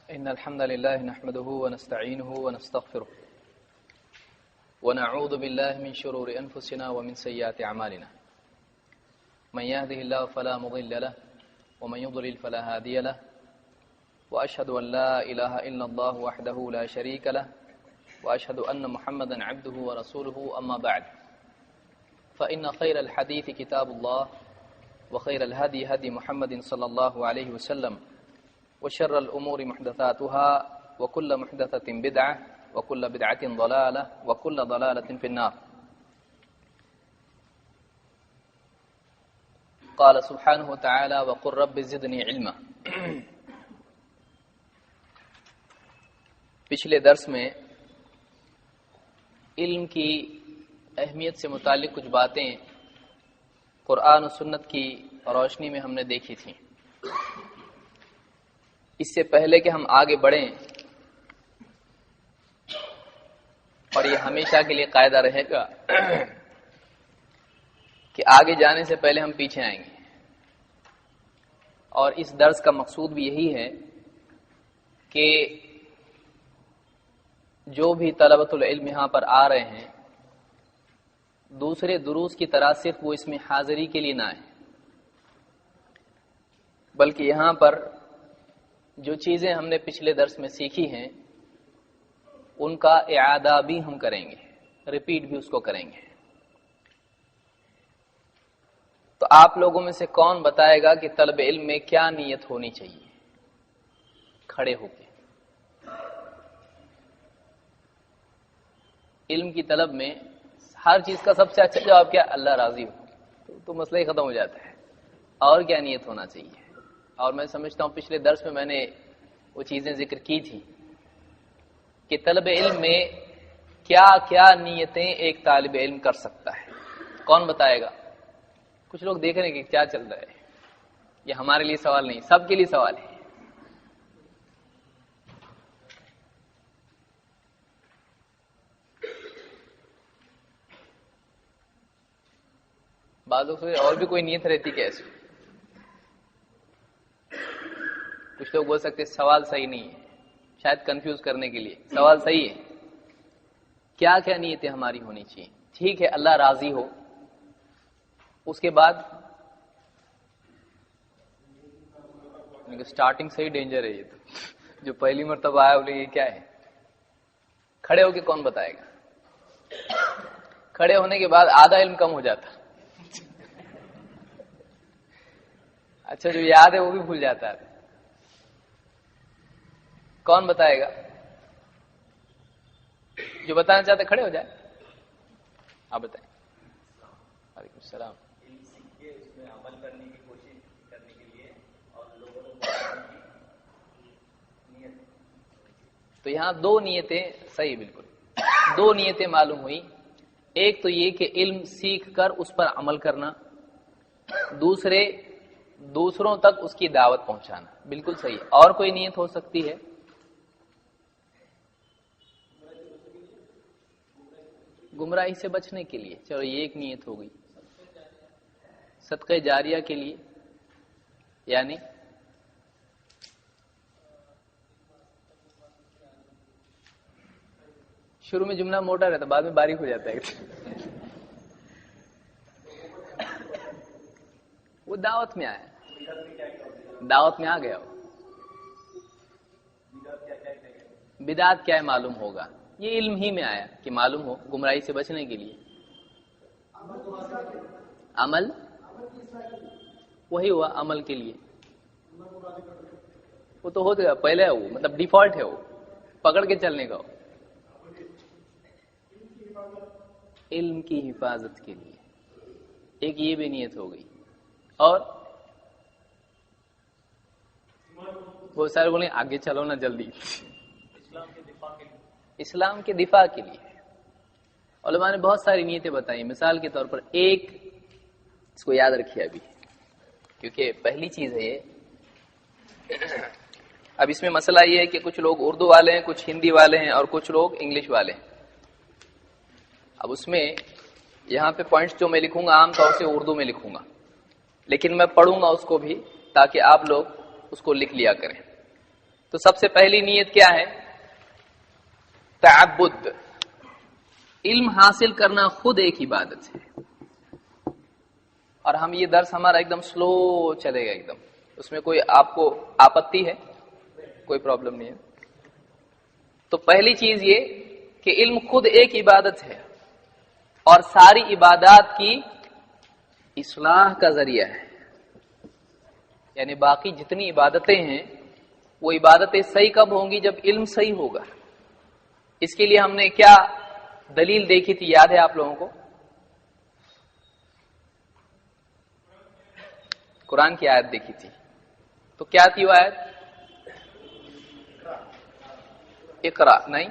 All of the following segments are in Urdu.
إن الحمد لله نحمده ونستعينه ونستغفره ونعوذ بالله من شرور أنفسنا ومن سيئات أعمالنا من يهده الله فلا مضل له ومن يضلل فلا هادي له وأشهد أن لا إله إلا الله وحده لا شريك له وأشهد أن محمدا عبده ورسوله أما بعد فإن خير الحديث كتاب الله وخير الهدي هدي محمد صلى الله عليه وسلم وشر الأمور محدثاتها وكل محدثة بدعة وكل بدعة ضلالة وكل ضلالة في النار. قال سبحانه وتعالى وقل رب زدني علما. پچھلے درس میں علم کی اہمیت سے متعلق کچھ باتیں قرآن و سنت کی روشنی میں ہم نے دیکھی تھیں. اس سے پہلے کہ ہم آگے بڑھیں اور یہ ہمیشہ کے لیے قاعدہ رہے گا کہ آگے جانے سے پہلے ہم پیچھے آئیں گے، اور اس درس کا مقصود بھی یہی ہے کہ جو بھی طلبۃ العلم یہاں پر آ رہے ہیں دوسرے دروس کی طرح صرف وہ اس میں حاضری کے لیے نہ آئیں، بلکہ یہاں پر جو چیزیں ہم نے پچھلے درس میں سیکھی ہیں ان کا اعادہ بھی ہم کریں گے، ریپیٹ بھی اس کو کریں گے. تو آپ لوگوں میں سے کون بتائے گا کہ طلب علم میں کیا نیت ہونی چاہیے؟ کھڑے ہو کے. علم کی طلب میں ہر چیز کا سب سے اچھا جواب کیا؟ اللہ راضی ہو، تو مسئلہ ہی ختم ہو جاتا ہے. اور کیا نیت ہونا چاہیے؟ اور میں سمجھتا ہوں پچھلے درس میں میں نے وہ چیزیں ذکر کی تھی کہ طلب علم میں کیا کیا نیتیں ایک طالب علم کر سکتا ہے. کون بتائے گا؟ کچھ لوگ دیکھ رہے ہیں کہ کیا چل رہا ہے. یہ ہمارے لیے سوال نہیں، سب کے لیے سوال ہے. بعضوں سے اور بھی کوئی نیت رہتی کیسے؟ کچھ لوگ بول سکتے سوال صحیح نہیں ہے، شاید کنفیوز کرنے کے لیے. سوال صحیح ہے. کیا کیا نیتیں ہماری ہونی چاہیے؟ ٹھیک ہے، اللہ راضی ہو. اس کے بعد سٹارٹنگ سے ہی ڈینجر ہے. یہ تو جو پہلی مرتبہ آیا بولے یہ کیا ہے؟ کھڑے ہو کے کون بتائے گا؟ کھڑے ہونے کے بعد آدھا علم کم ہو جاتا. اچھا جو یاد ہے وہ بھی بھول جاتا ہے. کون بتائے گا؟ جو بتانا چاہتے کھڑے ہو جائے. آپ بتائیں. وعلیکم السلام. اس میں عمل کرنے کی کوشش کرنے کے لیے اور لوگوں نیت. تو یہاں دو نیتیں صحیح، بالکل دو نیتیں معلوم ہوئی. ایک تو یہ کہ علم سیکھ کر اس پر عمل کرنا، دوسروں تک اس کی دعوت پہنچانا. بالکل صحیح. اور کوئی نیت ہو سکتی ہے؟ گمراہی سے بچنے کے لیے. چلو یہ ایک نیت ہو گئی. صدقہ جاریہ کے لیے یعنی شروع میں جملہ موٹا رہتا، بعد میں باریک ہو جاتا ہے. وہ دعوت میں آیا، دعوت میں آ گیا. بدعت کیا ہے معلوم ہوگا. یہ علم ہی میں آیا کہ معلوم ہو گمراہی سے بچنے کے لیے. عمل وہی ہوا عمل کے لیے. وہ تو ہو گیا پہلے ہے، وہ مطلب ڈیفالٹ ہے، وہ پکڑ کے چلنے کا. علم کی حفاظت کے لیے ایک یہ بھی نیت ہو گئی. اور وہ سارے بولیں آگے چلو نا جلدی. اسلام کے دفاع کے لیے علماء نے بہت ساری نیتیں بتائی. مثال کے طور پر ایک اس کو یاد رکھیے ابھی، کیونکہ پہلی چیز ہے یہ. اب اس میں مسئلہ یہ ہے کہ کچھ لوگ اردو والے ہیں، کچھ ہندی والے ہیں اور کچھ لوگ انگلش والے ہیں. اب اس میں یہاں پہ پوائنٹس جو میں لکھوں گا عام طور سے اردو میں لکھوں گا، لیکن میں پڑھوں گا اس کو بھی تاکہ آپ لوگ اس کو لکھ لیا کریں. تو تو سب سے پہلی نیت کیا ہے؟ تعبد. علم حاصل کرنا خود ایک عبادت ہے. اور ہم یہ درس ہمارا ایک دم سلو چلے گا، ایک دم اس میں کوئی آپ کو آپتی ہے؟ کوئی پرابلم نہیں ہے. تو پہلی چیز یہ کہ علم خود ایک عبادت ہے اور ساری عبادات کی اصلاح کا ذریعہ ہے. یعنی باقی جتنی عبادتیں ہیں وہ عبادتیں صحیح کب ہوں گی؟ جب علم صحیح ہوگا. اس کے لیے ہم نے کیا دلیل دیکھی تھی، یاد ہے آپ لوگوں کو؟ قرآن کی آیت دیکھی تھی. تو کیا تھی وہ آیت؟ اقرا نہیں،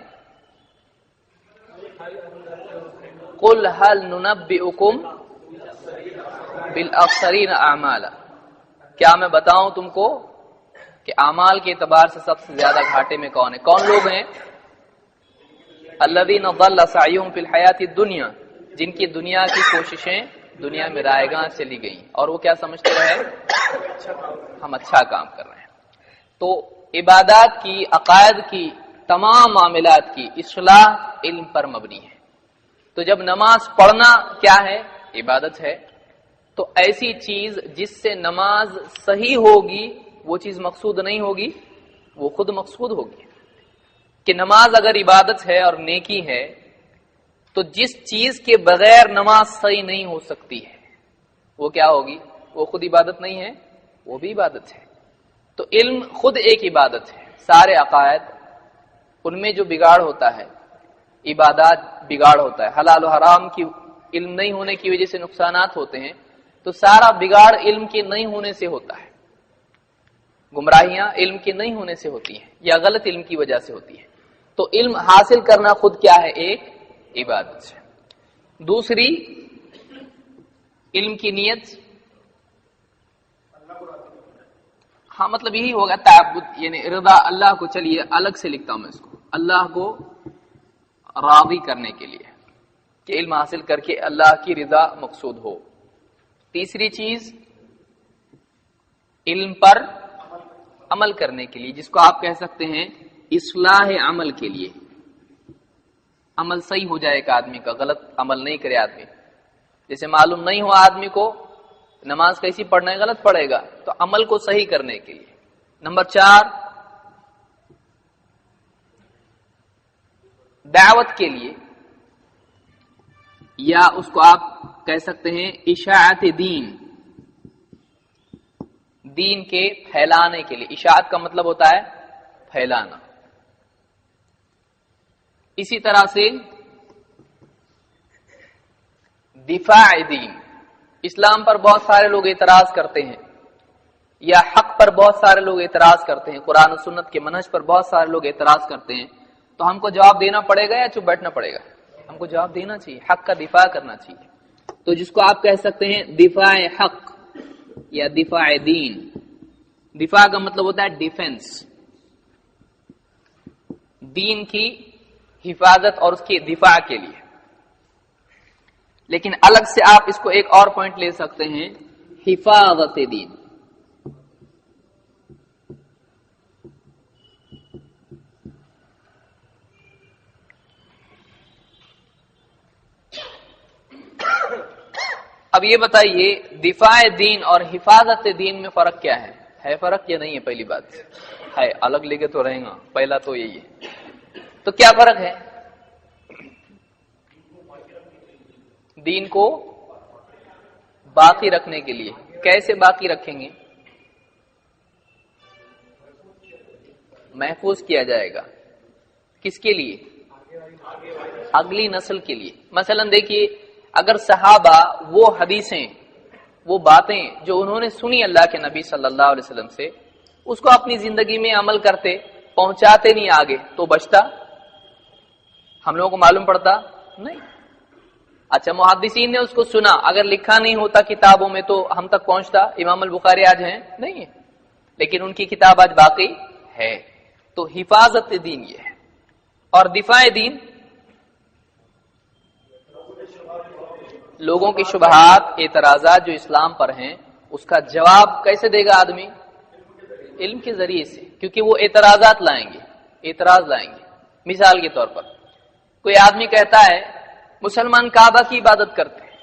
قل هل ننبئکم بالاخسرین اعمالا. کیا میں بتاؤں تم کو کہ اعمال کے اعتبار سے سب سے زیادہ گھاٹے میں کون ہے؟ کون لوگ ہیں؟ الذین ضل سعیہم فی الحیاۃ الدنیا، جن کی دنیا کی کوششیں دنیا میں رائے گاں چلی گئیں اور وہ کیا سمجھتے رہے؟ ہم اچھا کام کر رہے ہیں. تو عبادات کی، عقائد کی، تمام معاملات کی اصلاح علم پر مبنی ہے. تو جب نماز پڑھنا کیا ہے؟ عبادت ہے. تو ایسی چیز جس سے نماز صحیح ہوگی وہ چیز مقصود نہیں ہوگی، وہ خود مقصود ہوگی. کہ نماز اگر عبادت ہے اور نیکی ہے تو جس چیز کے بغیر نماز صحیح نہیں ہو سکتی ہے وہ کیا ہوگی؟ وہ خود عبادت نہیں ہے، وہ بھی عبادت ہے. تو علم خود ایک عبادت ہے. سارے عقائد ان میں جو بگاڑ ہوتا ہے، عبادات بگاڑ ہوتا ہے، حلال و حرام کی علم نہیں ہونے کی وجہ سے نقصانات ہوتے ہیں، تو سارا بگاڑ علم کے نہیں ہونے سے ہوتا ہے. گمراہیاں علم کے نہیں ہونے سے ہوتی ہیں یا غلط علم کی وجہ سے ہوتی ہیں. تو علم حاصل کرنا خود کیا ہے؟ ایک عبادت ہے. دوسری علم کی نیت، ہاں مطلب یہی ہوگا تعبد، یعنی رضا اللہ کو. چلیے الگ سے لکھتا ہوں میں اس کو، اللہ کو راضی کرنے کے لیے، کہ علم حاصل کر کے اللہ کی رضا مقصود ہو. تیسری چیز علم پر عمل کرنے کے لیے، جس کو آپ کہہ سکتے ہیں اصلاح عمل کے لیے. عمل صحیح ہو جائے ایک آدمی کا، غلط عمل نہیں کرے آدمی. جیسے معلوم نہیں ہو آدمی کو نماز کیسی پڑھنا ہے، غلط پڑھے گا، تو عمل کو صحیح کرنے کے لیے. نمبر 4 دعوت کے لیے، یا اس کو آپ کہہ سکتے ہیں اشاعت دین، دین کے پھیلانے کے لیے. اشاعت کا مطلب ہوتا ہے پھیلانا. اسی طرح سے دفاع دین، اسلام پر بہت سارے لوگ اعتراض کرتے ہیں یا حق پر بہت سارے لوگ اعتراض کرتے ہیں، قرآن و سنت کے منہج پر بہت سارے لوگ اعتراض کرتے ہیں، تو ہم کو جواب دینا پڑے گا یا چپ بیٹھنا پڑے گا؟ ہم کو جواب دینا چاہیے، حق کا دفاع کرنا چاہیے. تو جس کو آپ کہہ سکتے ہیں دفاع حق یا دفاع دین. دفاع کا مطلب ہوتا ہے ڈیفنس، دین کی حفاظت اور اس کے دفاع کے لیے. لیکن الگ سے آپ اس کو ایک اور پوائنٹ لے سکتے ہیں، حفاظت دین. اب یہ بتائیے دفاع دین اور حفاظت دین میں فرق کیا ہے؟ ہے فرق یا نہیں ہے؟ پہلی بات ہے، الگ لے کے تو رہیں گا، پہلا تو یہی ہے. تو کیا فرق ہے؟ دین کو باقی رکھنے کے لیے. کیسے باقی رکھیں گے؟ محفوظ کیا جائے گا. کس کے لیے؟ اگلی نسل کے لیے. مثلا دیکھیے، اگر صحابہ وہ حدیثیں، وہ باتیں جو انہوں نے سنی اللہ کے نبی صلی اللہ علیہ وسلم سے، اس کو اپنی زندگی میں عمل کرتے، پہنچاتے نہیں آگے، تو بچتا؟ ہم لوگوں کو معلوم پڑتا؟ نہیں. اچھا محدثین نے اس کو سنا، اگر لکھا نہیں ہوتا کتابوں میں تو ہم تک پہنچتا؟ امام البخاری آج ہیں؟ نہیں ہے، لیکن ان کی کتاب آج باقی ہے. تو حفاظت دین یہ ہے. اور دفاع دین، لوگوں کی شبہات، اعتراضات جو اسلام پر ہیں، اس کا جواب کیسے دے گا آدمی؟ علم کے ذریعے سے، کیونکہ وہ اعتراضات لائیں گے، اعتراض لائیں گے۔ مثال کے طور پر کوئی آدمی کہتا ہے مسلمان کعبہ کی عبادت کرتے ہیں،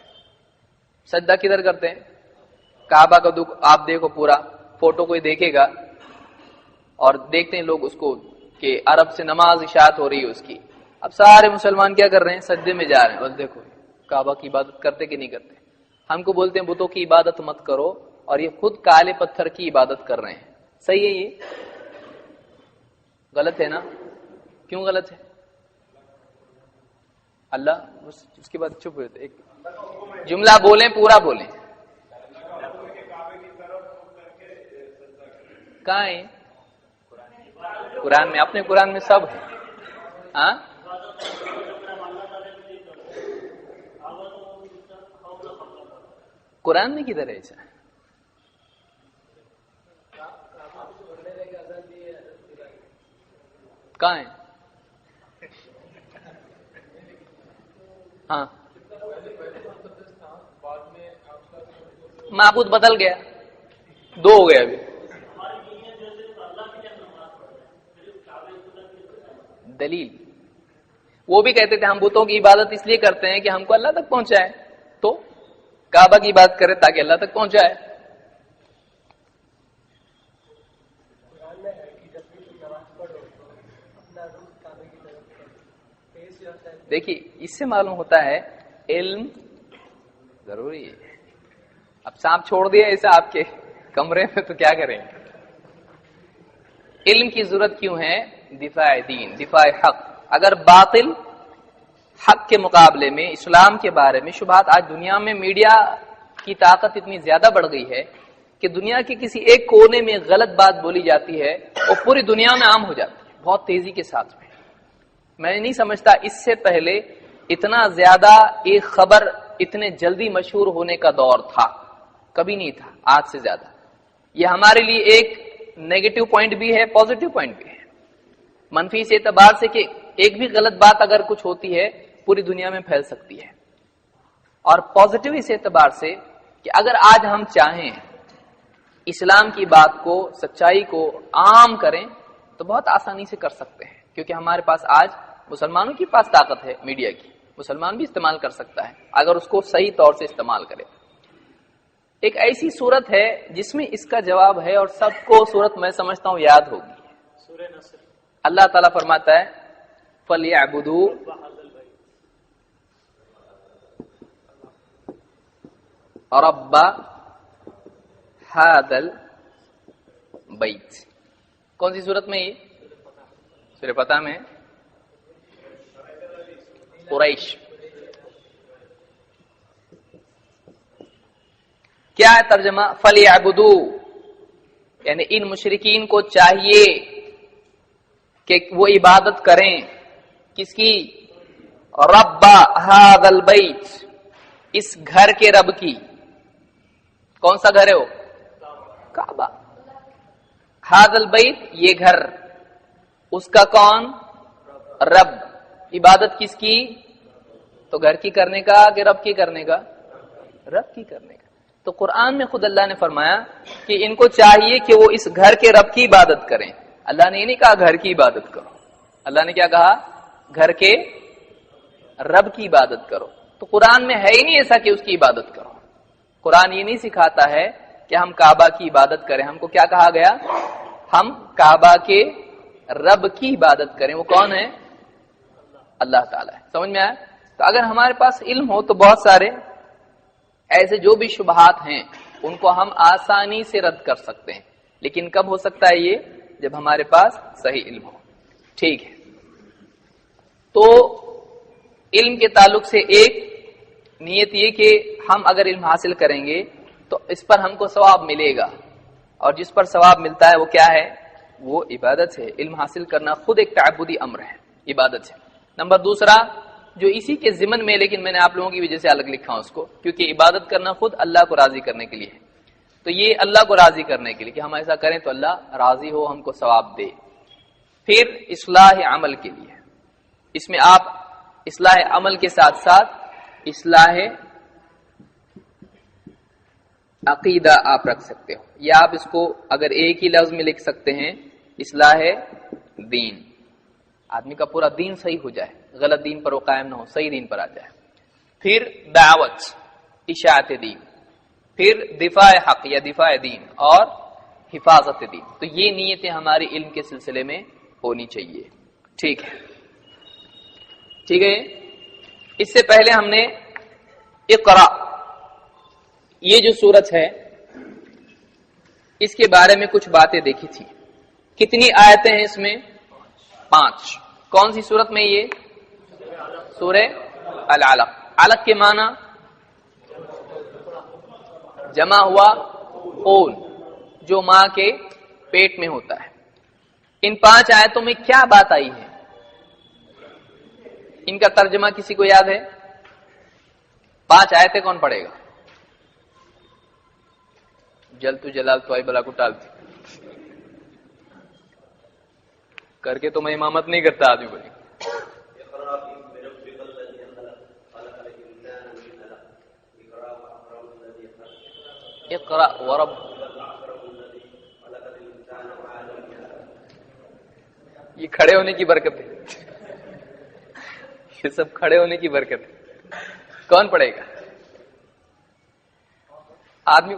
سجدہ کدھر کرتے ہیں؟ کعبہ کا دکھ آپ دیکھو، پورا فوٹو کوئی دیکھے گا اور دیکھتے ہیں لوگ اس کو کہ عرب سے نماز اشاعت ہو رہی ہے اس کی، اب سارے مسلمان کیا کر رہے ہیں؟ سجدے میں جا رہے ہیں، اور دیکھو کعبہ کی عبادت کرتے کہ نہیں کرتے؟ ہم کو بولتے ہیں بتوں کی عبادت مت کرو، اور یہ خود کالے پتھر کی عبادت کر رہے ہیں۔ صحیح ہے؟ یہ غلط ہے نا؟ کیوں غلط ہے؟ اللہ اس کے بعد چپ ہوتے، ایک جملہ بولیں، پورا بولیں۔ کہاں ہے؟ قرآن میں، اپنے قرآن میں سب ہے۔ ہاں قرآن میں کدھر ہے ایسا؟ کہاں ہے؟ ہاں معبود بدل گیا، دو ہو گیا ابھی۔ دلیل وہ بھی کہتے تھے ہم بتوں کی عبادت اس لیے کرتے ہیں کہ ہم کو اللہ تک پہنچائے، تو کعبہ کی بات کرے تاکہ اللہ تک پہنچائے۔ دیکھیے اس سے معلوم ہوتا ہے علم ضروری ہے۔ اب سانپ چھوڑ دیا ایسا آپ کے کمرے میں تو کیا کریں گے؟ علم کی ضرورت کیوں ہے؟ دفاع دین، دفاع حق۔ اگر باطل حق کے مقابلے میں اسلام کے بارے میں شبہات، آج دنیا میں میڈیا کی طاقت اتنی زیادہ بڑھ گئی ہے کہ دنیا کے کسی ایک کونے میں غلط بات بولی جاتی ہے اور پوری دنیا میں عام ہو جاتی ہے بہت تیزی کے ساتھ میں نہیں سمجھتا اس سے پہلے اتنا زیادہ ایک خبر اتنے جلدی مشہور ہونے کا دور تھا، کبھی نہیں تھا آج سے زیادہ۔ یہ ہمارے لیے ایک نیگیٹو پوائنٹ بھی ہے، پوزیٹو پوائنٹ بھی ہے۔ منفی اس اعتبار سے کہ ایک بھی غلط بات اگر کچھ ہوتی ہے پوری دنیا میں پھیل سکتی ہے، اور پوزیٹو اس اعتبار سے کہ اگر آج ہم چاہیں اسلام کی بات کو، سچائی کو عام کریں تو بہت آسانی سے کر سکتے ہیں، کیونکہ ہمارے پاس آج مسلمانوں کے پاس طاقت ہے میڈیا کی، مسلمان بھی استعمال کر سکتا ہے اگر اس کو صحیح طور سے استعمال کرے۔ ایک ایسی صورت ہے جس میں اس کا جواب ہے اور سب کو صورت میں سمجھتا ہوں یاد ہوگی۔ سورہ نصر، اللہ تعالیٰ فرماتا ہے فَلْيَعْبُدُوا رَبَّ هَذَا الْبَيْتِ۔ کون سی صورت میں؟ یہ سورہ فتح میں قریش۔ کیا ہے ترجمہ؟ فَلْيَعْبُدُوا، یعنی ان مشرکین کو چاہیے کہ وہ عبادت کریں کس کی؟ رب هذا البیت، اس گھر کے رب کی۔ کون سا گھر ہے وہ؟ کعبہ۔ هذا البیت، یہ گھر، اس کا کون؟ رب۔ عبادت کس کی؟ تو گھر کی کرنے کا کہ رب کی کرنے کا؟ رب کی کرنے کا۔ تو قرآن میں خود اللہ نے فرمایا کہ ان کو چاہیے کہ وہ اس گھر کے رب کی عبادت کریں۔ اللہ نے یہ نہیں کہا گھر کی عبادت کرو، اللہ نے کیا کہا؟ گھر کے رب کی عبادت کرو۔ تو قرآن میں ہے ہی نہیں ایسا کہ اس کی عبادت کرو۔ قرآن یہ نہیں سکھاتا ہے کہ ہم کعبہ کی عبادت کریں، ہم کو کیا کہا گیا؟ ہم کعبہ کے رب کی عبادت کریں۔ وہ کون ہے؟ اللہ تعالیٰ ہے۔ سمجھ میں آیا؟ تو اگر ہمارے پاس علم ہو تو بہت سارے ایسے جو بھی شبہات ہیں ان کو ہم آسانی سے رد کر سکتے ہیں، لیکن کب ہو سکتا ہے یہ؟ جب ہمارے پاس صحیح علم ہو۔ ٹھیک ہے، تو علم کے تعلق سے ایک نیت یہ کہ ہم اگر علم حاصل کریں گے تو اس پر ہم کو ثواب ملے گا، اور جس پر ثواب ملتا ہے وہ کیا ہے؟ وہ عبادت ہے۔ علم حاصل کرنا خود ایک تعبدی امر ہے، عبادت ہے۔ نمبر دوسرا جو اسی کے ضمن میں، لیکن میں نے آپ لوگوں کی وجہ سے الگ لکھا ہوں اس کو، کیونکہ عبادت کرنا خود اللہ کو راضی کرنے کے لیے ہے، تو یہ اللہ کو راضی کرنے کے لیے کہ ہم ایسا کریں تو اللہ راضی ہو، ہم کو ثواب دے۔ پھر اصلاح عمل کے لیے، اس میں آپ اصلاح عمل کے ساتھ ساتھ اصلاح عقیدہ آپ رکھ سکتے ہو، یا آپ اس کو اگر ایک ہی لفظ میں لکھ سکتے ہیں اصلاح دین، آدمی کا پورا دین صحیح ہو جائے، غلط دین پر وہ قائم نہ ہو، صحیح دین پر آ جائے. پھر دعوت، اشاعت دین، پھر دفاع حق یا دفاع دین، اور حفاظت دین. تو یہ نیتیں ہماری علم کے سلسلے میں ہونی چاہیے. ٹھیک ہے، ٹھیک ہے. اس سے پہلے ہم نے اقرا، یہ جو سورت ہے اس کے بارے میں کچھ باتیں دیکھی تھی. کتنی آیتیں ہیں اس میں؟ 5. کون سی سورت میں؟ یہ سورہ العلق. علق کے معنی جمع ہوا خون، جو ماں کے پیٹ میں ہوتا ہے. ان 5 آیتوں میں کیا بات آئی ہے؟ ان کا ترجمہ کسی کو یاد ہے؟ 5 آیتیں کون پڑھے گا؟ جل تو جلال تو آئی بلا کو ٹالتی کر کے تو میں امامت نہیں کرتا آدمی بولے. اقرا ورب، یہ کھڑے ہونے کی برکت ہے، یہ سب کھڑے ہونے کی برکت ہے. کون پڑھے گا؟ آدمی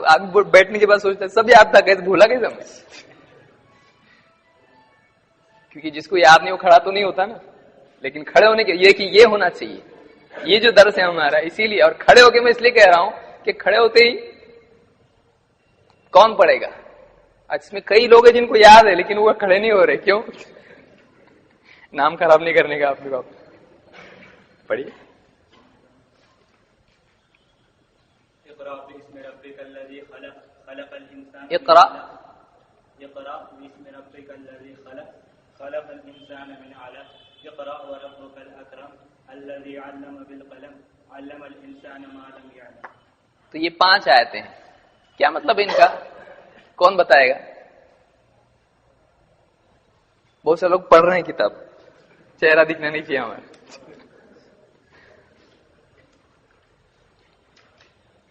بیٹھنے کے بعد سوچتا ہے سب یاد تھا، کیسے بھولا کیسے ہم؟ کیونکہ جس کو یاد نہیں وہ کھڑا تو نہیں ہوتا نا. لیکن کھڑے ہونے کے یہ ہونا چاہیے. یہ جو درس ہے ہمارا اسی لیے، اور کھڑے ہو کے میں اس لیے کہہ رہا ہوں کہ کھڑے ہوتے ہی کون پڑھے گا؟ اس میں کئی لوگ ہیں جن کو یاد ہے لیکن وہ کھڑے نہیں ہو رہے. کیوں؟ نام خراب نہیں کرنے کا آپ لوگ. پڑھیے. اقرا باسم ربک الذی خلق، خلق الانسان. اقرا باسم ربک الذی خلق، خلق الانسان من علق. اقرا وربک الاکرم الذی علم بالقلم، علم الانسان ما لم يعلم. تو یہ 5 آیتیں ہیں. کیا مطلب ان کا؟ کون بتائے گا؟ بہت سے لوگ پڑھ رہے ہیں کتاب، چہرہ دکھنا نہیں چاہیے ہمارا.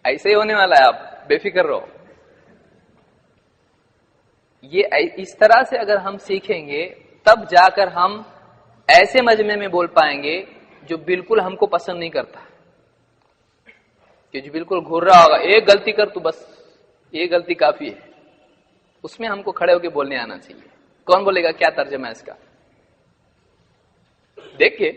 ایسے ہی ہونے والا ہے، آپ بے فکر رہو. یہ اس طرح سے اگر ہم سیکھیں گے تب جا کر ہم ایسے مجمع میں بول پائیں گے جو بالکل ہم کو پسند نہیں کرتا، کہ جو بالکل گھور رہا ہوگا ایک غلطی کر تو بس یہ غلطی کافی ہے، اس میں ہم کو کھڑے ہو کے بولنے آنا چاہیے. کون بولے گا کیا ترجمہ ہے اس کا؟ دیکھیے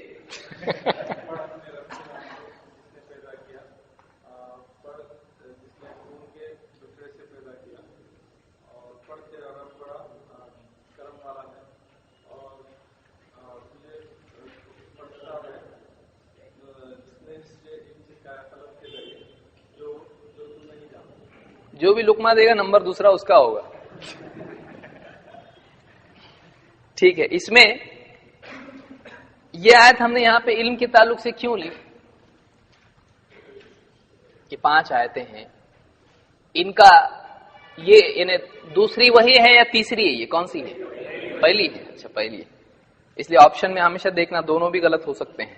جو بھی لقمہ دے گا نمبر دوسرا اس کا ہوگا. ٹھیک ہے. اس میں یہ آیت ہم نے یہاں پہ علم کے تعلق سے کیوں لی کہ 5 آیتیں ہیں. ان کا یہ یعنی دوسری وحی ہے یا تیسری ہے؟ یہ کون سی ہے؟ پہلی ہے. اچھا پہلی ہے، اس لیے آپشن میں ہمیشہ دیکھنا دونوں بھی غلط ہو سکتے ہیں.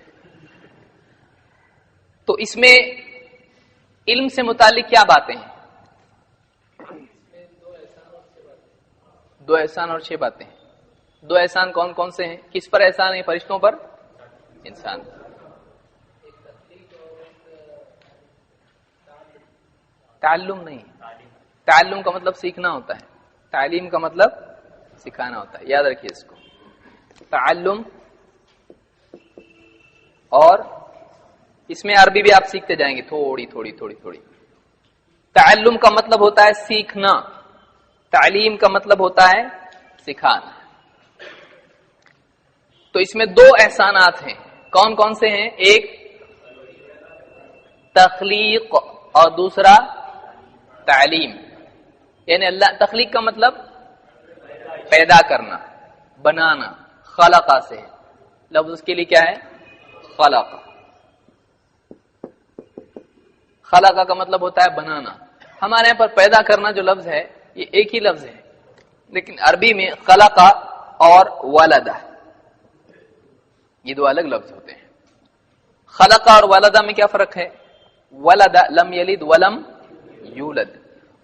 تو اس میں علم سے متعلق کیا باتیں ہیں؟ 2 احسان اور 6 باتیں. 2 احسان کون کون سے ہیں؟ کس پر احسان ہے؟ فرشتوں پر، انسان. تعلم نہیں، تعلم کا مطلب سیکھنا ہوتا ہے، تعلیم کا مطلب سکھانا ہوتا ہے. یاد رکھیے اس کو. تعلم، اور اس میں عربی بھی آپ سیکھتے جائیں گے تھوڑی تھوڑی تھوڑی تھوڑی. تعلم کا مطلب ہوتا ہے سیکھنا، تعلیم کا مطلب ہوتا ہے سکھانا. تو اس میں 2 احسانات ہیں. کون کون سے ہیں؟ ایک تخلیق اور دوسرا تعلیم. یعنی اللہ تخلیق کا مطلب پیدا کرنا، بنانا. خلقہ سے لفظ اس کے لیے کیا ہے؟ خلقہ. خلقہ کا مطلب ہوتا ہے بنانا. ہمارے یہاں پر پیدا کرنا جو لفظ ہے یہ ایک ہی لفظ ہے، لیکن عربی میں خلقہ اور ولدہ یہ 2 الگ لفظ ہوتے ہیں. خلقہ اور ولدہ میں کیا فرق ہے؟ ولدہ لم یلد ولم یولد،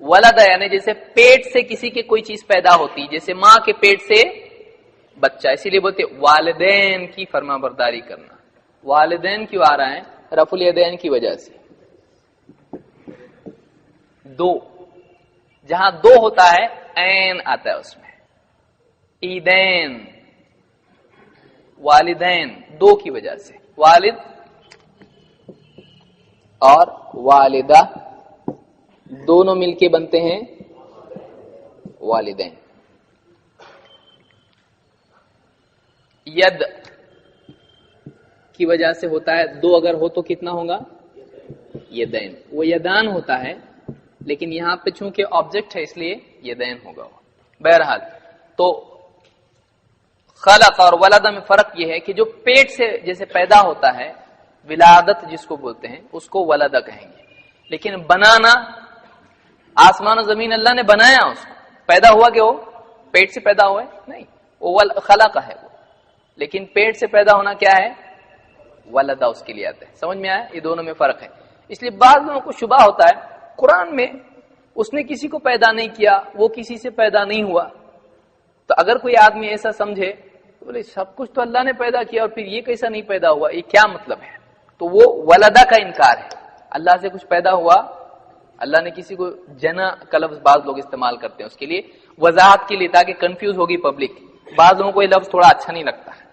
ولد یعنی جیسے پیٹ سے کسی کے کوئی چیز پیدا ہوتی، جیسے ماں کے پیٹ سے بچہ، اسی لیے بولتے والدین کی فرما برداری کرنا. والدین کیوں آ رہا ہے؟ رفع الیدین کی وجہ سے. دو، جہاں دو ہوتا ہے عین آتا ہے اس میں. ایدین، والدین، دو کی وجہ سے. والد اور والدہ دونوں مل کے بنتے ہیں والدین. ید کی وجہ سے ہوتا ہے، دو اگر ہو تو کتنا ہوگا؟ یدین. وہ یدان ہوتا ہے لیکن یہاں پہ چونکہ آبجیکٹ ہے اس لیے یدین ہوگا. بہرحال تو خلق اور ولد میں فرق یہ ہے کہ جو پیٹ سے جیسے پیدا ہوتا ہے، ولادت جس کو بولتے ہیں، اس کو ولدہ کہیں گے. لیکن بنانا، آسمان و زمین اللہ نے بنایا، اس کو پیدا ہوا کہ وہ پیٹ سے پیدا ہوا ہے؟ نہیں، وہ خلق ہے وہ. لیکن پیٹ سے پیدا ہونا کیا ہے؟ ولدہ اس کے لیے آتا ہے. سمجھ میں آیا؟ یہ دونوں میں فرق ہے. اس لیے بعض لوگوں کو شبہ ہوتا ہے قرآن میں اس نے کسی کو پیدا نہیں کیا، وہ کسی سے پیدا نہیں ہوا. تو اگر کوئی آدمی ایسا سمجھے تو بولے سب کچھ تو اللہ نے پیدا کیا اور پھر یہ کیسا نہیں پیدا ہوا، یہ کیا مطلب ہے؟ تو وہ ولدہ کا انکار ہے. اللہ سے کچھ پیدا ہوا، اللہ نے کسی کو جنا کا لفظ بعض لوگ استعمال کرتے ہیں اس کے لیے وضاحت کے لیے تاکہ کنفیوز ہوگی پبلک. بعض لوگوں کو یہ لفظ تھوڑا اچھا نہیں لگتا ہے،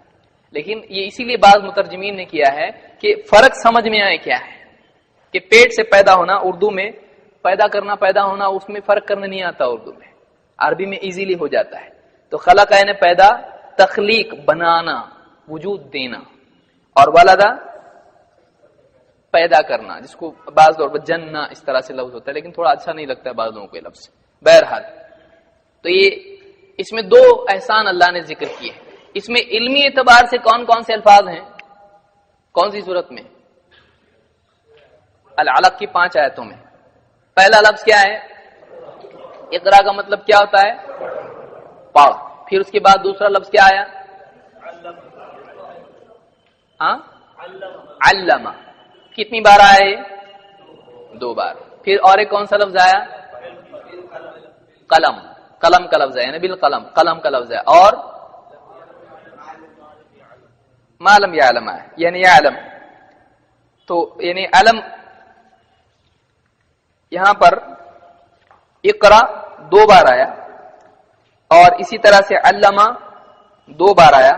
لیکن یہ اسی لیے بعض مترجمین نے کیا ہے کہ فرق سمجھ میں آئے کیا ہے کہ پیٹ سے پیدا ہونا، اردو میں پیدا کرنا، پیدا ہونا، اس میں فرق کرنا نہیں آتا اردو میں، عربی میں ایزیلی ہو جاتا ہے. تو خلق یعنی پیدا، تخلیق بنانا، وجود دینا، اور ولدہ پیدا کرنا، جس کو بعض طور پر جننا اس طرح سے لفظ ہوتا ہے لیکن تھوڑا اچھا نہیں لگتا ہے بعض لوگوں کو یہ لفظ. بہرحال تو یہ اس میں دو احسان اللہ نے ذکر کیے. اس میں علمی اعتبار سے کون کون سے الفاظ ہیں؟ کون سی صورت میں؟ العلق کی 5 آیتوں میں. پہلا لفظ کیا ہے؟ اقرا کا مطلب کیا ہوتا ہے؟ پڑھ. پھر اس کے بعد دوسرا لفظ کیا آیا؟ ہاں، علم. کتنی بار آیا ہے؟ 2 بار. پھر اور ایک کون سا لفظ آیا؟ قلم. قلم کا لفظ ہے یعنی بالقلم، قلم کا لفظ ہے. اور معلم یعلم ہے یعنی یعلم. تو یعنی علم یہاں پر اقرا 2 بار آیا، اور اسی طرح سے علامہ 2 بار آیا،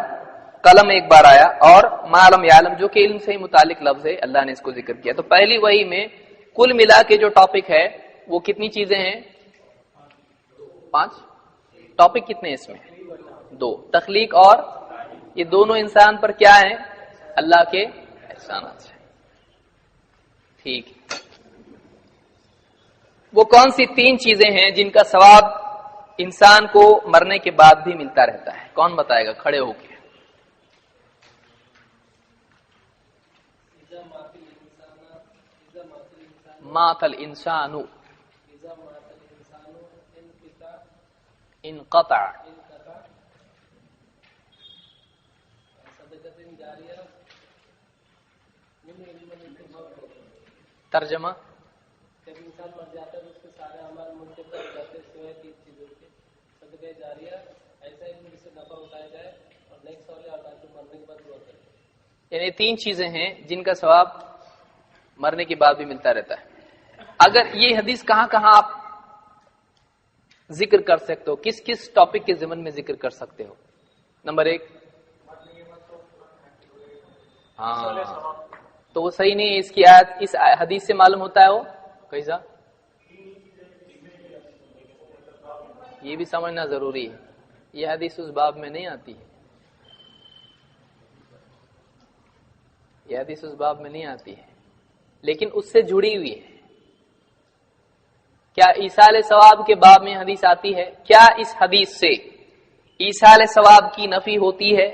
قلم 1 بار آیا، اور معلم یعلم جو کہ علم سے متعلق لفظ ہے اللہ نے اس کو ذکر کیا. تو پہلی وحی میں کل ملا کے جو ٹاپک ہے وہ کتنی چیزیں ہیں؟ 5. ٹاپک کتنے اس میں؟ 2. تخلیق اور یہ دونوں انسان پر کیا ہیں؟ اللہ کے احسانات ہیں. ٹھیک. وہ کون سی 3 چیزیں ہیں جن کا ثواب انسان کو مرنے کے بعد بھی ملتا رہتا ہے؟ کون بتائے گا کھڑے ہو کے؟ مات الانسان انقطع. ترجمہ؟ جب انسان مر جاتا ہے تو اس کے سارے اعمال منقطع ہو جاتے ہیں سوائے 3 چیزوں کے. صدقہ جاریہ، ایسا علم جس سے نفع اٹھایا جائے، اور نیک صالح اور تاکہ مرنے کے بعد دعا کرے. یعنی 3 چیزیں ہیں جن کا ثواب مرنے کے بعد بھی ملتا رہتا ہے. اگر یہ حدیث کہاں کہاں آپ ذکر کر سکتے ہو، کس کس ٹاپک کے ضمن میں ذکر کر سکتے ہو؟ نمبر 1، ہاں تو وہ صحیح نہیں ہے. اس کی آیت اس حدیث سے معلوم ہوتا ہے وہ کیسا؟ یہ بھی سمجھنا ضروری ہے. یہ حدیث اس باب میں نہیں آتی ہے، یہ حدیث اس باب میں نہیں آتی ہے، لیکن اس سے جڑی ہوئی ہے. کیا ایصال ثواب کے باب میں حدیث آتی ہے؟ کیا اس حدیث سے ایصال ثواب کی نفی ہوتی ہے؟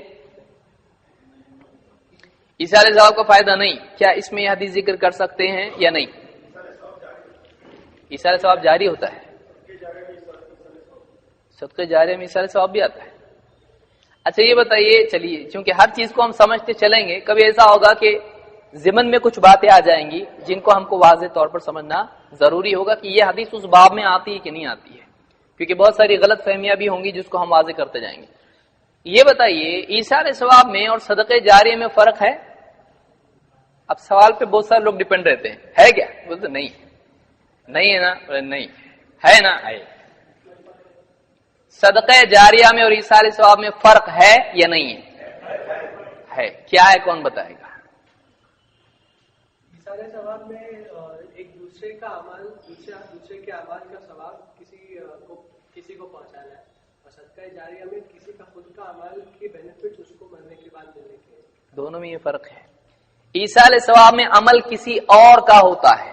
ایصال ثواب کا فائدہ نہیں. کیا اس میں یہ حدیث ذکر کر سکتے ہیں یا نہیں؟ ایصال ثواب جاری ہوتا ہے، صدقہ جاریہ میں ایصال ثواب بھی آتا ہے. اچھا یہ بتائیے، چلیے چونکہ ہر چیز کو ہم سمجھتے چلیں گے، کبھی ایسا ہوگا کہ ضمن میں کچھ باتیں آ جائیں گی جن کو ہم کو واضح طور پر سمجھنا ضروری ہوگا کہ یہ حدیث اس باب میں آتی ہے کہ نہیں آتی ہے، کیونکہ بہت ساری غلط فہمیاں بھی ہوں گی جس کو ہم واضح کرتے جائیں گے۔ یہ بتائیے ایثار ثواب میں اور صدقہ جاریہ میں فرق ہے؟ اب سوال پہ بہت سارے لوگ ڈیپینڈ رہتے ہیں، ہے کیا؟ بولتے نہیں ہے نا، نہیں ہے نا، ہے۔ صدقہ جاریہ میں اور ایثار ثواب میں فرق ہے یا نہیں ہے؟ کیا ہے، کون بتائے گا؟ ایثار ثواب میں ایک دوسرے کا عمل دوسرے کے اعمال کا ثواب کسی کو پہنچانا ہے، اور صدقہ جاریہ میں کسی کا خود کا عمل کی بینیفٹ اس کو مرنے کے بعد ملنے کے۔ دونوں میں یہ فرق ہے۔ ایثار ثواب میں عمل کسی اور کا ہوتا ہے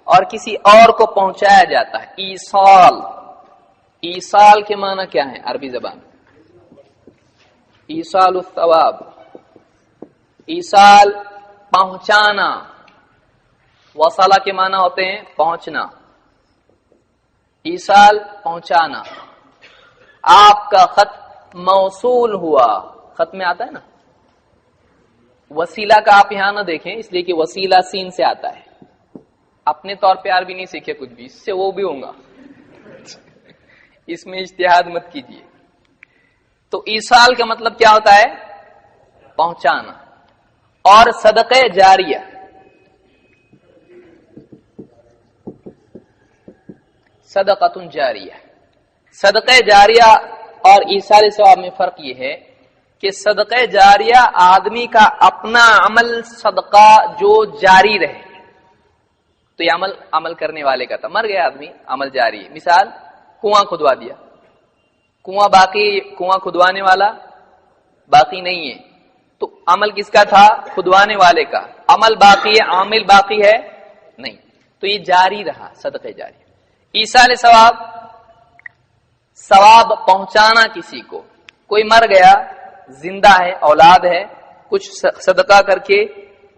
اور کسی اور کو پہنچایا جاتا ہے۔ ایصال کے معنی کیا ہے عربی زبان؟ ایصال الثواب، ایصال پہنچانا، وصلہ کے معنی ہوتے ہیں پہنچنا، ایصال پہنچانا۔ آپ کا خط موصول ہوا، خط میں آتا ہے نا، وسیلہ کا آپ یہاں نہ دیکھیں اس لیے کہ وسیلہ سین سے آتا ہے، اپنے طور پہ عربی نہیں سیکھے کچھ بھی، اس سے وہ بھی ہوں گا، اس میں اجتہاد مت کیجیے۔ تو ایصال کا مطلب کیا ہوتا ہے؟ پہنچانا۔ اور صدقہ جاریہ، صدقۃ جاریہ، صدقہ جاریہ اور ایثار ثواب میں فرق یہ ہے کہ صدقہ جاریہ آدمی کا اپنا عمل صدقہ جو جاری رہے، تو یہ عمل کرنے والے کا تھا، مر گیا آدمی، عمل جاری ہے۔ مثال کنواں کھدوا دیا، کنواں کھدوانے والا باقی نہیں ہے، تو عمل کس کا تھا؟ کھدوانے والے کا، عمل باقی ہے، عامل باقی ہے نہیں، تو یہ جاری رہا صدقہ جاری۔ ایثار ثواب، ثواب پہنچانا کسی کو، کوئی مر گیا، زندہ ہے، اولاد ہے، کچھ صدقہ کر کے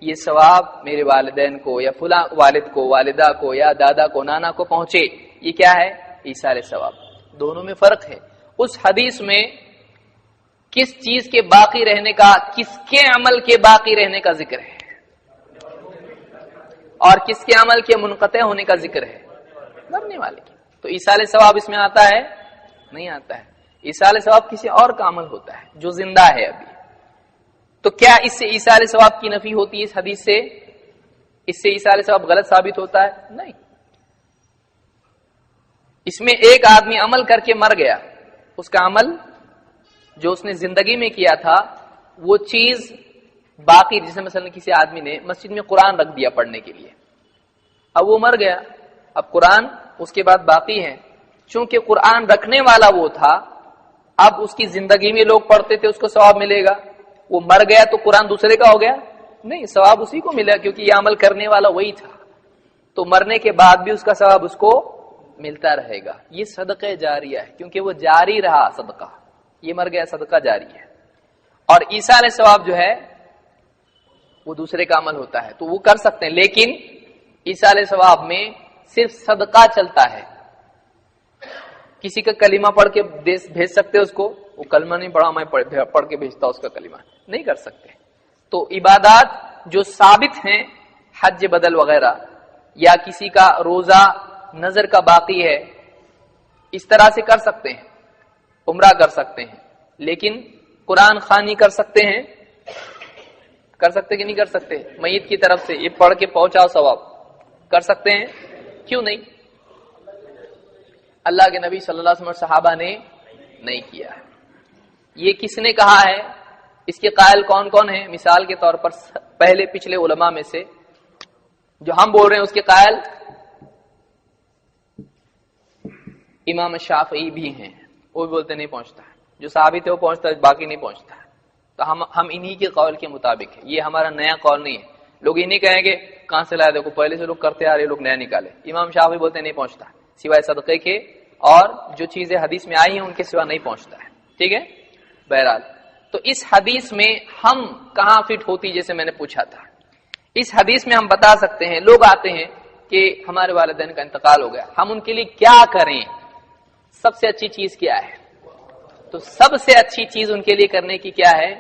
یہ ثواب میرے والدین کو یا فلاں والد کو، والدہ کو یا دادا کو، نانا کو پہنچے، یہ کیا ہے؟ ایثار ثواب۔ دونوں میں فرق ہے۔ اس حدیث میں کس چیز کے باقی رہنے کا، کس کے عمل کے باقی رہنے کا ذکر ہے، اور کس کے عمل کے منقطع ہونے کا ذکر ہے؟ مرنے والے کی۔ تو ایثار ثواب اس میں آتا ہے؟ نہیں آتا ہے۔ ایثار ثواب کسی اور کا عمل ہوتا ہے جو زندہ ہے ابھی۔ تو کیا اس سے ایثار ثواب کی نفی ہوتی ہے اس حدیث سے؟ اس سے ایثار ثواب غلط ثابت ہوتا ہے؟ نہیں۔ اس میں ایک آدمی عمل کر کے مر گیا، اس کا عمل جو اس نے زندگی میں کیا تھا وہ چیز باقی، جیسے مثلا کسی آدمی نے مسجد میں قرآن رکھ دیا پڑھنے کے لیے، اب وہ مر گیا، اب قرآن اس کے بعد باقی ہے، چونکہ قرآن رکھنے والا وہ تھا، اب اس کی زندگی میں لوگ پڑھتے تھے، اس کو ثواب ملے گا، وہ مر گیا تو قرآن دوسرے کا ہو گیا؟ نہیں، ثواب اسی کو ملا کیونکہ یہ عمل کرنے والا وہی تھا، تو مرنے کے بعد بھی اس کا ثواب اس کو ملتا رہے گا۔ یہ صدقہ جاریہ ہے کیونکہ وہ جاری رہا صدقہ، یہ مر گیا صدقہ جاری ہے۔ اور ایثار ثواب جو ہے وہ دوسرے کا عمل ہوتا ہے تو وہ کر سکتے ہیں، لیکن ایثار ثواب میں صرف صدقہ چلتا ہے۔ کسی کا کلمہ پڑھ کے بھیج سکتے اس کو؟ وہ کلمہ نہیں پڑھا، میں پڑھ کے بھیجتا اس کا کلمہ، نہیں کر سکتے۔ تو عبادات جو ثابت ہیں، حج بدل وغیرہ، یا کسی کا روزہ نظر کا باقی ہے، اس طرح سے کر سکتے ہیں، عمرہ کر سکتے ہیں، لیکن قرآن خوانی کر سکتے ہیں؟ کر سکتے کہ نہیں کر سکتے؟ میت کی طرف سے یہ پڑھ کے پہنچاؤ ثواب، کر سکتے ہیں؟ کیوں نہیں؟ اللہ کے نبی صلی اللہ علیہ وسلم اور صحابہ نے نہیں کیا۔ یہ کس نے کہا ہے؟ اس کے قائل کون کون ہیں؟ مثال کے طور پر پہلے پچھلے علماء میں سے جو ہم بول رہے ہیں اس کے قائل امام شافعی بھی ہیں، وہ بھی بولتے نہیں پہنچتا ہے، جو ثابت ہے وہ پہنچتا ہے، باقی نہیں پہنچتا ہے۔ تو ہم انہی کے قول کے مطابق ہے، یہ ہمارا نیا قول نہیں ہے۔ لوگ یہ نہیں کہیں گے کہاں سے لائے، دیکھو پہلے سے لوگ کرتے آ رہے، لوگ نیا نکالے۔ امام شافعی بولتے نہیں پہنچتا ہے، سوائے صدقے کے، اور جو چیزیں حدیث میں آئی ہیں ان کے سوا نہیں پہنچتا ہے، ٹھیک ہے۔ بہرحال تو اس حدیث میں ہم کہاں فٹ ہوتی، جیسے میں نے پوچھا تھا، اس حدیث میں ہم بتا سکتے ہیں، لوگ آتے ہیں کہ ہمارے والدین کا انتقال ہو گیا، ہم ان کے لیے کیا کریں، سب سے اچھی چیز کیا ہے؟ تو سب سے اچھی چیز ان کے لیے کرنے کی کیا ہے؟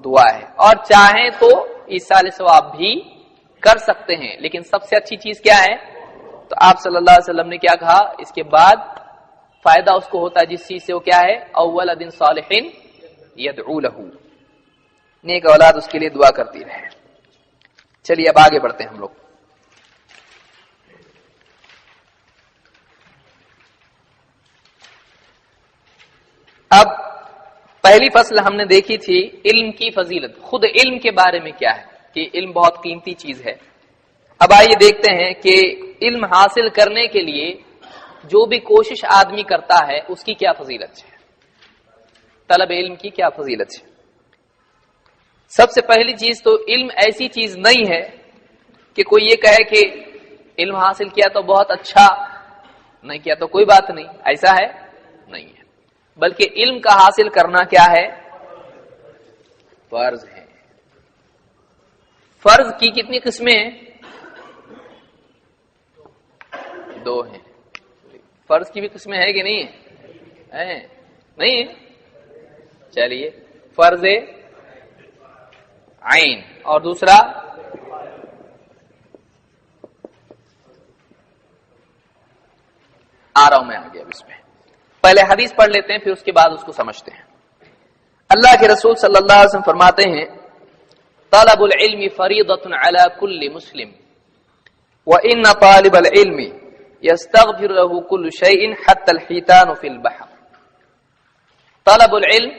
دعا ہے، اور چاہیں تو ایصال ثواب بھی کر سکتے ہیں، لیکن سب سے اچھی چیز کیا ہے؟ تو آپ صلی اللہ علیہ وسلم نے کیا کہا؟ اس کے بعد فائدہ اس کو ہوتا ہے جس چیز سے وہ کیا ہے؟ اول دن صالحین یدعو لہ، نیک اولاد اس کے لیے دعا کرتی رہے۔ چلیے اب آگے بڑھتے ہیں ہم لوگ۔ اب پہلی فصل ہم نے دیکھی تھی علم کی فضیلت، خود علم کے بارے میں کیا ہے کہ علم بہت قیمتی چیز ہے۔ اب آئیے دیکھتے ہیں کہ علم حاصل کرنے کے لیے جو بھی کوشش آدمی کرتا ہے اس کی کیا فضیلت ہے، طلب علم کی کیا فضیلت ہے۔ سب سے پہلی چیز تو علم ایسی چیز نہیں ہے کہ کوئی یہ کہے کہ علم حاصل کیا تو بہت اچھا، نہیں کیا تو کوئی بات نہیں، ایسا ہے نہیں ہے، بلکہ علم کا حاصل کرنا کیا ہے؟ فرض ہے۔ فرض کی کتنی قسمیں ہیں؟ دو ہیں۔ فرض کی بھی قسمیں ہے کہ نہیں ہے؟ نہیں ہے؟ چلیے، فرض عین اور دوسرا آ رہا ہوں میں آگے۔ اب اس میں پہلے حدیث پڑھ لیتے ہیں، پھر اس کے بعد اس کو سمجھتے ہیں۔ اللہ کے رسول صلی اللہ علیہ وسلم فرماتے ہیں طلب العلم فریضۃ علی کل مسلم وان طالب العلم یستغفر له كل شیء حتى الحیتان فی البحر۔ طلب العلم،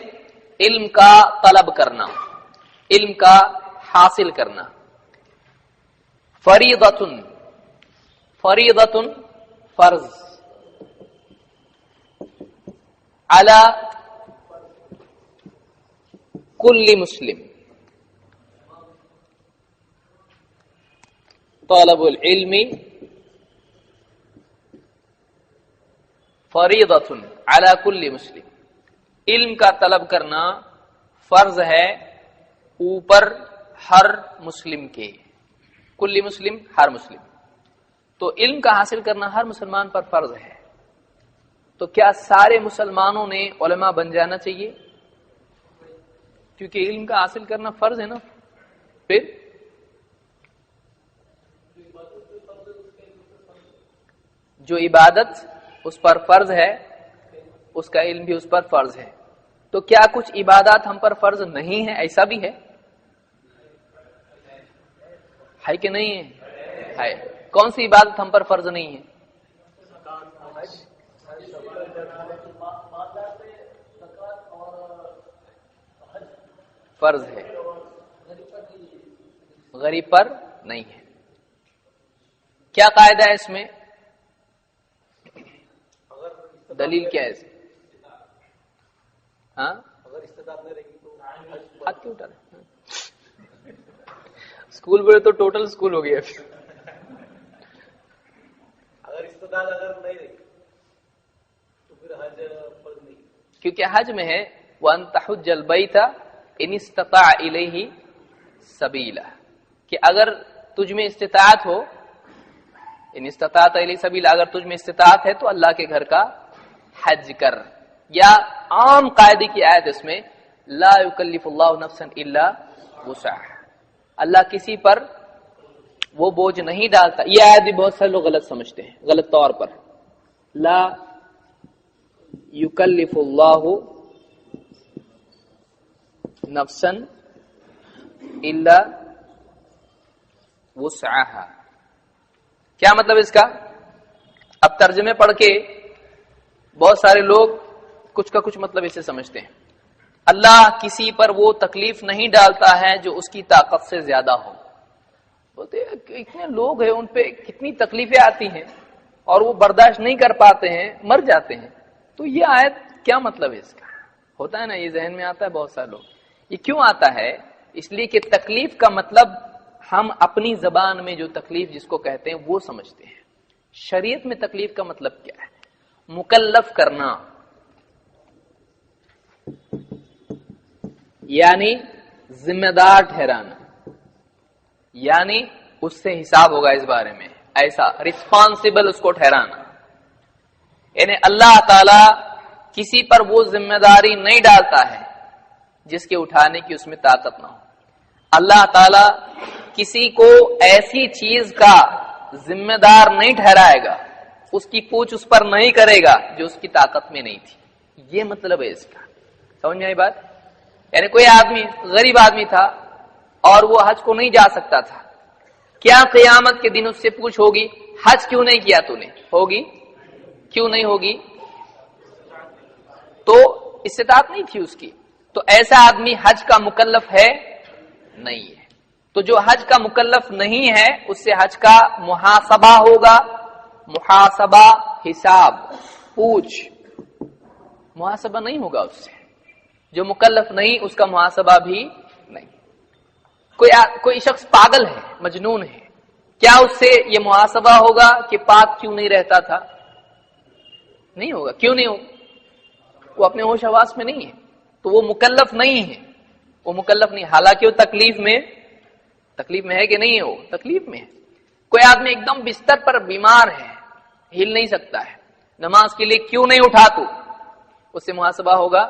علم کا طلب کرنا، علم کا حاصل کرنا، فریضۃ، فریضۃ فرض، علی کل مسلم، طلب العلم فریضۃ علی کل مسلم، علم کا طلب کرنا فرض ہے اوپر ہر مسلم کے، کل مسلم ہر مسلم، تو علم کا حاصل کرنا ہر مسلمان پر فرض ہے۔ تو کیا سارے مسلمانوں نے علماء بن جانا چاہیے؟ کیونکہ علم کا حاصل کرنا فرض ہے نا۔ پھر جو عبادت اس پر فرض ہے اس کا علم بھی اس پر فرض ہے۔ تو کیا کچھ عبادات ہم پر فرض نہیں ہے؟ ایسا بھی ہے کہ نہیں ہے؟ کون سی عبادت ہم پر فرض نہیں ہے؟ فرض ہے، غریب پر نہیں ہے۔ کیا قاعدہ ہے اس میں؟ دلیل کیا ہے؟ ہاں، اگر استطاعت نہیں رہے گی تو ہاتھ کیوں اٹھا رہے؟ اسکول بولے تو ٹوٹل اسکول ہو گیا۔ اگر استطاعت اگر نہیں رہی تو پھر حج فرض نہیں، کیونکہ حج میں ہے وَأَن تَحُجَّ الْبَيْتَ إِنِ اسْتَطَاعَ إِلَيْهِ سَبِيلًا، کہ اگر تجھ میں استطاعت ہو، ان استطاعت إِلَيْهِ سَبِيلًا، اگر تجھ میں استطاعت ہے تو اللہ کے گھر کا حج کر۔ یا عام قاعدے کی آیت اس میں لا یکلف اللہ نفسا الا وسعها، اللہ کسی پر وہ بوجھ نہیں ڈالتا۔ یہ آیت بھی بہت سارے لوگ غلط سمجھتے ہیں، غلط طور پر۔ لا یکلف اللہ نفسا الا وسعها، کیا مطلب اس کا؟ اب ترجمے پڑھ کے بہت سارے لوگ کچھ کا کچھ مطلب اسے سمجھتے ہیں۔ اللہ کسی پر وہ تکلیف نہیں ڈالتا ہے جو اس کی طاقت سے زیادہ ہو۔ بولتے ہیں اتنے لوگ ہیں ان پہ کتنی تکلیفیں آتی ہیں اور وہ برداشت نہیں کر پاتے ہیں، مر جاتے ہیں۔ تو یہ آیت کیا مطلب ہے اس کا؟ ہوتا ہے نا، یہ ذہن میں آتا ہے بہت سارے لوگ۔ یہ کیوں آتا ہے؟ اس لیے کہ تکلیف کا مطلب ہم اپنی زبان میں جو تکلیف جس کو کہتے ہیں وہ سمجھتے ہیں۔ شریعت میں تکلیف کا مطلب کیا ہے؟ مکلف کرنا، یعنی ذمہ دار ٹھہرانا، یعنی اس سے حساب ہوگا اس بارے میں، ایسا رسپانسبل اس کو ٹھہرانا۔ یعنی اللہ تعالی کسی پر وہ ذمہ داری نہیں ڈالتا ہے جس کے اٹھانے کی اس میں طاقت نہ ہو۔ اللہ تعالی کسی کو ایسی چیز کا ذمہ دار نہیں ٹھہرائے گا، اس کی پوچھ اس پر نہیں کرے گا جو اس کی طاقت میں نہیں تھی. یہ مطلب ہے اس کا. سمجھ میں آئی بات؟ یعنی کوئی آدمی غریب آدمی تھا اور وہ حج کو نہیں جا سکتا تھا، کیا قیامت کے دن اس سے پوچھ ہوگی حج کیوں نہیں کیا تو نے؟ ہوگی؟ کیوں نہیں ہوگی؟ تو استطاعت نہیں تھی اس کی. تو ایسا آدمی حج کا مکلف ہے؟ نہیں ہے. تو جو حج کا مکلف نہیں ہے اس سے حج کا محاسبہ ہوگا. محاسبہ، حساب، پوچھ، محاسبہ نہیں ہوگا اس سے. جو مکلف نہیں اس کا محاسبہ بھی نہیں. کوئی شخص پاگل ہے، مجنون ہے، کیا اس سے یہ محاسبہ ہوگا کہ پاک کیوں نہیں رہتا تھا؟ نہیں ہوگا. کیوں نہیں ہوگا؟ وہ اپنے ہوش حواس میں نہیں ہے، تو وہ مکلف نہیں ہے. وہ مکلف نہیں، حالانکہ وہ تکلیف میں ہے کہ نہیں ہے؟ وہ تکلیف میں ہے. کوئی آدمی ایک دم بستر پر بیمار ہے، ہل نہیں سکتا ہے، نماز کے لیے کیوں نہیں اٹھا تو؟ اس سے محاسبہ ہوگا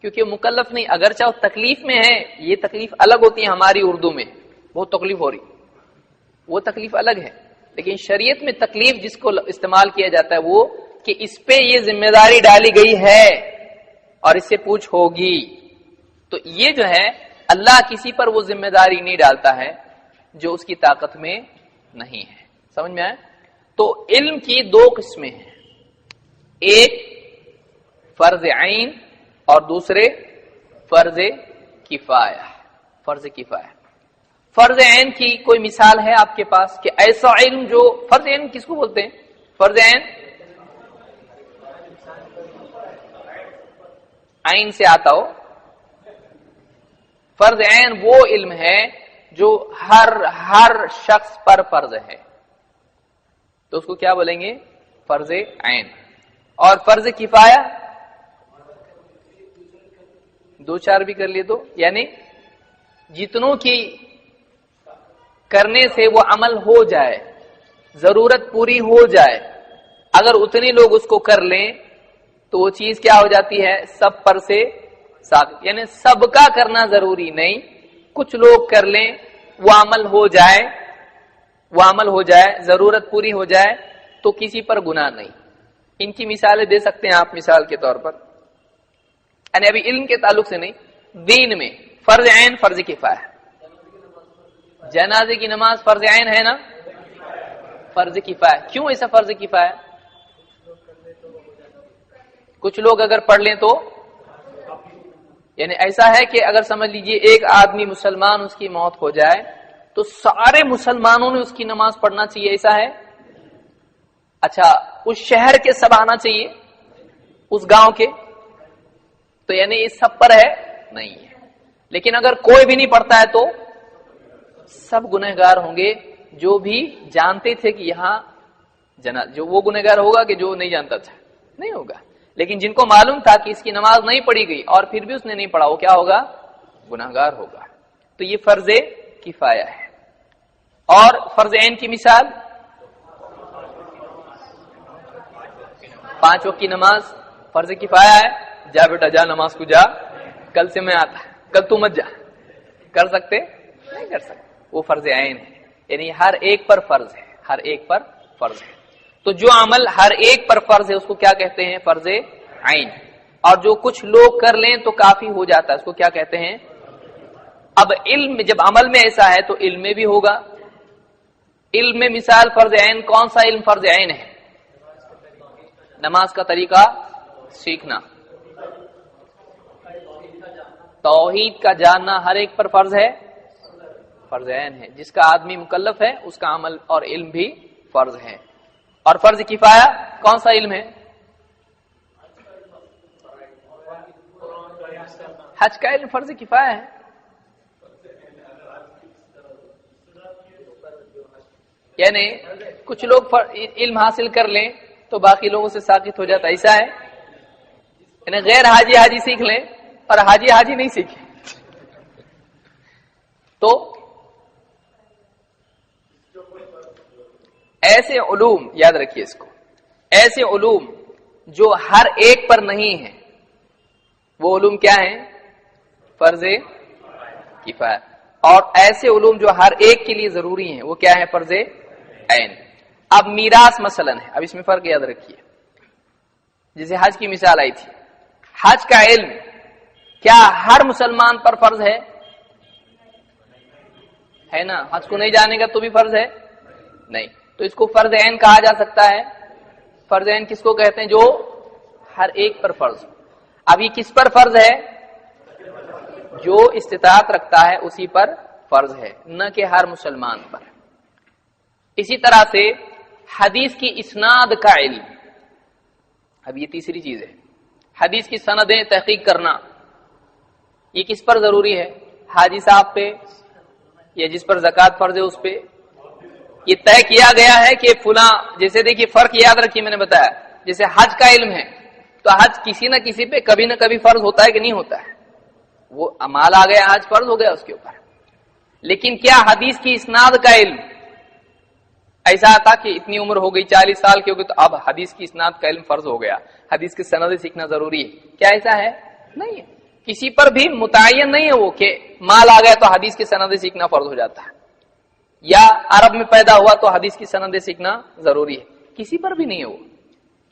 کیونکہ وہ مکلف نہیں. اگرچہ وہ تکلیف میں ہے، یہ تکلیف الگ ہوتی ہے ہماری اردو میں، بہت تکلیف ہو رہی، وہ تکلیف الگ ہے. لیکن شریعت میں تکلیف جس کو استعمال کیا جاتا ہے وہ کہ اس پہ یہ ذمہ داری ڈالی گئی ہے اور اس سے پوچھ ہوگی. تو یہ جو ہے اللہ کسی پر وہ ذمہ داری نہیں ڈالتا ہے جو اس کی طاقت میں نہیں ہے. سمجھ میں آئے؟ تو علم کی دو قسمیں ہیں، ایک فرض عین اور دوسرے فرض کفایہ. فرض کفایہ، فرض عین کی کوئی مثال ہے آپ کے پاس کہ ایسا علم جو فرض عین کس کو بولتے ہیں؟ فرض عین عین سے آتا ہو. فرض عین وہ علم ہے جو ہر شخص پر فرض ہے، تو اس کو کیا بولیں گے؟ فرض عین. اور فرض کفایہ دو چار بھی کر لیے تو، یعنی جتنوں کی کرنے سے وہ عمل ہو جائے، ضرورت پوری ہو جائے، اگر اتنے لوگ اس کو کر لیں تو وہ چیز کیا ہو جاتی ہے؟ سب پر سے ثابت. یعنی سب کا کرنا ضروری نہیں، کچھ لوگ کر لیں، وہ عمل ہو جائے، ضرورت پوری ہو جائے تو کسی پر گناہ نہیں. ان کی مثالیں دے سکتے ہیں آپ مثال کے طور پر، یعنی ابھی علم کے تعلق سے نہیں، دین میں فرض عین فرض کفایہ. جنازے کی نماز فرض عین ہے نا؟ فرض کفایہ. کیوں ایسا فرض کفایہ؟ کچھ لوگ اگر پڑھ لیں تو، یعنی ایسا ہے کہ اگر سمجھ لیجئے ایک آدمی مسلمان اس کی موت ہو جائے تو سارے مسلمانوں نے اس کی نماز پڑھنا چاہیے، ایسا ہے؟ اچھا، اس شہر کے سب آنا چاہیے، اس گاؤں کے، تو یعنی یہ سب پر ہے؟ نہیں ہے. لیکن اگر کوئی بھی نہیں پڑھتا ہے تو سب گنہگار ہوں گے. جو بھی جانتے تھے کہ یہاں جو وہ گنہگار ہوگا کہ جو نہیں جانتا تھا؟ نہیں ہوگا. لیکن جن کو معلوم تھا کہ اس کی نماز نہیں پڑھی گئی اور پھر بھی اس نے نہیں پڑھا، وہ کیا ہوگا؟ گنہگار ہوگا. تو یہ فرض کفایہ ہے. اور فرض عین کی مثال 5 وقت کی نماز فرض کفایہ ہے. جا بیٹا جا، نماز کو جا، کل سے میں آتا، کل تو مت جا. کر سکتے؟ نہیں کر سکتے. وہ فرض عین ہے، یعنی ہر ایک پر فرض ہے، ہر ایک پر فرض ہے. تو جو عمل ہر ایک پر فرض ہے اس کو کیا کہتے ہیں؟ فرض عین. اور جو کچھ لوگ کر لیں تو کافی ہو جاتا ہے، اس کو کیا کہتے ہیں؟ اب علم میں جب عمل میں ایسا ہے تو علم میں بھی ہوگا. علم میں مثال فرض عین، کون سا علم فرض عین ہے؟ نماز کا طریقہ سیکھنا. توحید کا جاننا ہر ایک پر فرض ہے، فرض عین ہے. جس کا آدمی مکلف ہے اس کا عمل اور علم بھی فرض ہے. اور فرض کفایہ کون سا علم ہے؟ حج کا علم فرض کفایہ ہے. یعنی کچھ لوگ علم حاصل کر لیں تو باقی لوگوں سے ساقط ہو جاتا، ایسا ہے؟ یعنی غیر حاجی سیکھ لیں اور حاجی نہیں سیکھیں تو ایسے علوم یاد رکھیے اس کو، ایسے علوم جو ہر ایک پر نہیں ہے وہ علوم کیا ہیں؟ فرض کفایہ. اور ایسے علوم جو ہر ایک کے لیے ضروری ہیں وہ کیا ہے؟ فرض عین۔ اب میراث مثلا ہے، اب اس میں فرق یاد رکھیے، جیسے حج کی مثال آئی تھی، حج کا علم کیا ہر مسلمان پر فرض ہے نا؟ حج کو نہیں جانے گا تو بھی فرض ہے نہیں، تو اس کو فرض عین کہا جا سکتا ہے۔ فرض عین کس کو کہتے ہیں؟ جو ہر ایک پر فرض ہو۔ اب یہ کس پر فرض ہے؟ جو استطاعت رکھتا ہے اسی پر فرض ہے، نہ کہ ہر مسلمان پر۔ اسی طرح سے حدیث کی اسناد کا علم، اب یہ تیسری چیز ہے، حدیث کی سندیں تحقیق کرنا، یہ کس پر ضروری ہے؟ حاجی صاحب پہ یا جس پر زکوٰۃ فرض ہے اس پہ؟ یہ طے کیا گیا ہے کہ فلاں، جیسے دیکھیے فرق یاد رکھیے، میں نے بتایا جیسے حج کا علم ہے تو حج کسی نہ کسی پہ کبھی نہ کبھی فرض ہوتا ہے کہ نہیں ہوتا ہے؟ وہ امال آ گیا، حج فرض ہو گیا اس کے اوپر۔ لیکن کیا حدیث کی اسناد کا علم ایسا تھا کہ اتنی عمر ہو گئی، 40 سال کی ہو گئی تو اب حدیث کی اسناد کا علم فرض ہو گیا، حدیث کی سندیں سیکھنا ضروری ہے؟ کیا ایسا ہے؟ نہیں ہے، کسی پر بھی متعین نہیں ہے وہ کہ مال آ گیا تو حدیث کی سندیں سیکھنا فرض ہو جاتا ہے، یا عرب میں پیدا ہوا تو حدیث کی سندیں سیکھنا ضروری ہے، کسی پر بھی نہیں ہے وہ۔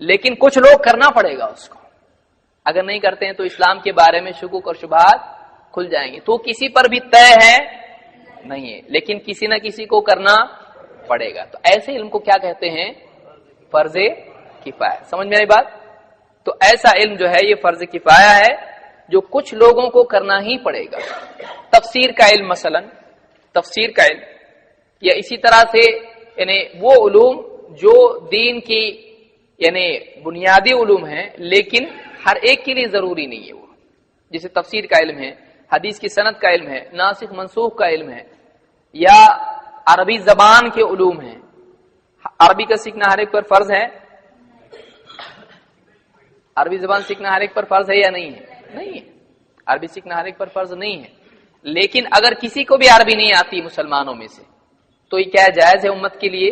لیکن کچھ لوگ کرنا پڑے گا اس کو، اگر نہیں کرتے ہیں تو اسلام کے بارے میں شکوک اور شبہات کھل جائیں گے۔ تو کسی پر بھی طے ہے نہیں ہے، لیکن کسی نہ کسی کو کرنا پڑے گا۔ تو ایسے علم کو کیا کہتے ہیں؟ فرض کفایہ۔ سمجھ میں آئی بات؟ تو ایسا علم جو ہے یہ فرض کفایہ ہے جو کچھ لوگوں کو کرنا ہی پڑے گا۔ تفسیر کا علم مثلا، تفسیر کا علم، یا اسی طرح سے یعنی وہ علوم جو دین کی یعنی بنیادی علوم ہیں لیکن ہر ایک کے لیے ضروری نہیں ہے وہ، جیسے تفسیر کا علم ہے، حدیث کی سند کا علم ہے، ناسخ منسوخ کا علم ہے، یا عربی زبان کے علوم ہیں۔ عربی کا سیکھنا ہر ایک پر فرض ہے؟ عربی زبان سیکھنا ہر ایک پر فرض ہے یا نہیں ہے؟ نہیں ہے، عربی سیکھنا ہر ایک پر فرض نہیں ہے۔ لیکن اگر کسی کو بھی عربی نہیں آتی مسلمانوں میں سے تو یہ کیا جائز ہے امت کے لیے؟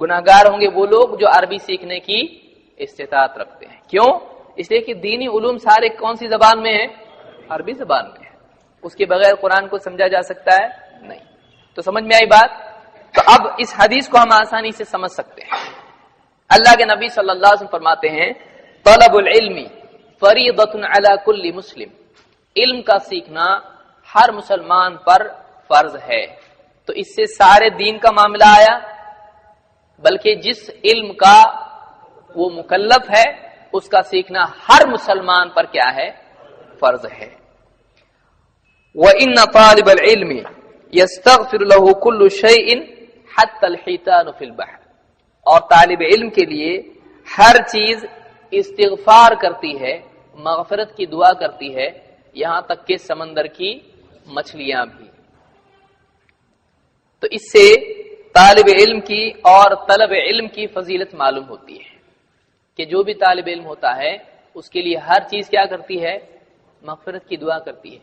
گناہگار ہوں گے وہ لوگ جو عربی سیکھنے کی استطاعت رکھتے ہیں۔ کیوں؟ اس لیے کہ دینی علوم سارے کون سی زبان میں ہیں؟ عربی زبان میں ہے، اس کے بغیر قرآن کو سمجھا جا سکتا ہے؟ نہیں۔ تو سمجھ میں آئی بات؟ تو اب اس حدیث کو ہم آسانی سے سمجھ سکتے ہیں۔ اللہ کے نبی صلی اللہ علیہ وسلم فرماتے ہیں طلب العلم فریضۃ علی کل مسلم، علم کا سیکھنا ہر مسلمان پر فرض ہے۔ تو اس سے سارے دین کا معاملہ آیا، بلکہ جس علم کا وہ مکلف ہے اس کا سیکھنا ہر مسلمان پر کیا ہے؟ فرض ہے۔ وَإِنَّ طَالِبَ الْعِلْمِ يَسْتَغْفِرُ لَهُ كُلُّ شَيْءٍ حَتَّى الْحِيتَانُ فِي الْبَحْرِ، اور طالب علم کے لیے ہر چیز استغفار کرتی ہے، مغفرت کی دعا کرتی ہے، یہاں تک کہ سمندر کی مچھلیاں بھی۔ تو اس سے طالب علم کی اور طلب علم کی فضیلت معلوم ہوتی ہے کہ جو بھی طالب علم ہوتا ہے اس کے لیے ہر چیز کیا کرتی ہے؟ مغفرت کی دعا کرتی ہے۔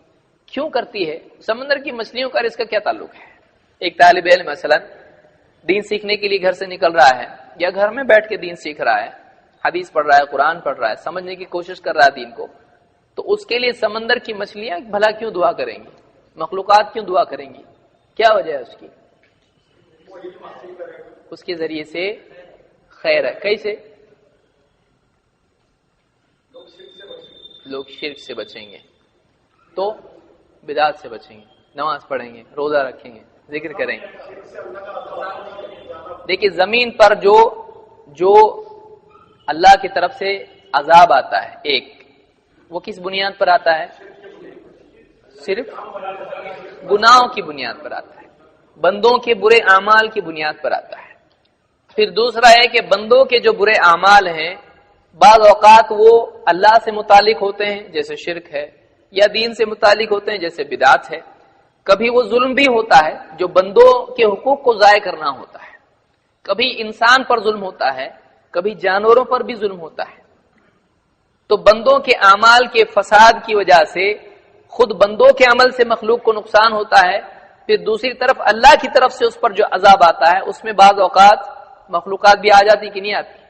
کیوں کرتی ہے؟ سمندر کی مچھلیوں کا اس کا کیا تعلق ہے؟ ایک طالب علم مثلا دین سیکھنے کے لیے گھر سے نکل رہا ہے یا گھر میں بیٹھ کے دین سیکھ رہا ہے، حدیث پڑھ رہا ہے، قرآن پڑھ رہا ہے، سمجھنے کی کوشش کر رہا ہے دین کو، تو اس کے لیے سمندر کی مچھلیاں بھلا کیوں دعا کریں گی؟ مخلوقات کیوں دعا کریں گی؟ کیا وجہ ہے اس کی؟ اس کے ذریعے سے خیر ہے۔ کیسے؟ لوگ شرک سے بچیں گے تو بدعت سے بچیں گے، نماز پڑھیں گے، روزہ رکھیں گے، ذکر کریں گے۔ دیکھیے زمین پر جو اللہ کی طرف سے عذاب آتا ہے ایک، وہ کس بنیاد پر آتا ہے؟ صرف گناہوں کی بنیاد پر آتا ہے، بندوں کے برے اعمال کی بنیاد پر آتا ہے۔ پھر دوسرا ہے کہ بندوں کے جو برے اعمال ہیں بعض اوقات وہ اللہ سے متعلق ہوتے ہیں جیسے شرک ہے، یا دین سے متعلق ہوتے ہیں جیسے بدعت ہے۔ کبھی وہ ظلم بھی ہوتا ہے جو بندوں کے حقوق کو ضائع کرنا ہوتا ہے، کبھی انسان پر ظلم ہوتا ہے، کبھی جانوروں پر بھی ظلم ہوتا ہے۔ تو بندوں کے اعمال کے فساد کی وجہ سے خود بندوں کے عمل سے مخلوق کو نقصان ہوتا ہے، پھر دوسری طرف اللہ کی طرف سے اس پر جو عذاب آتا ہے اس میں بعض اوقات مخلوقات بھی آ جاتی کہ نہیں آتی؟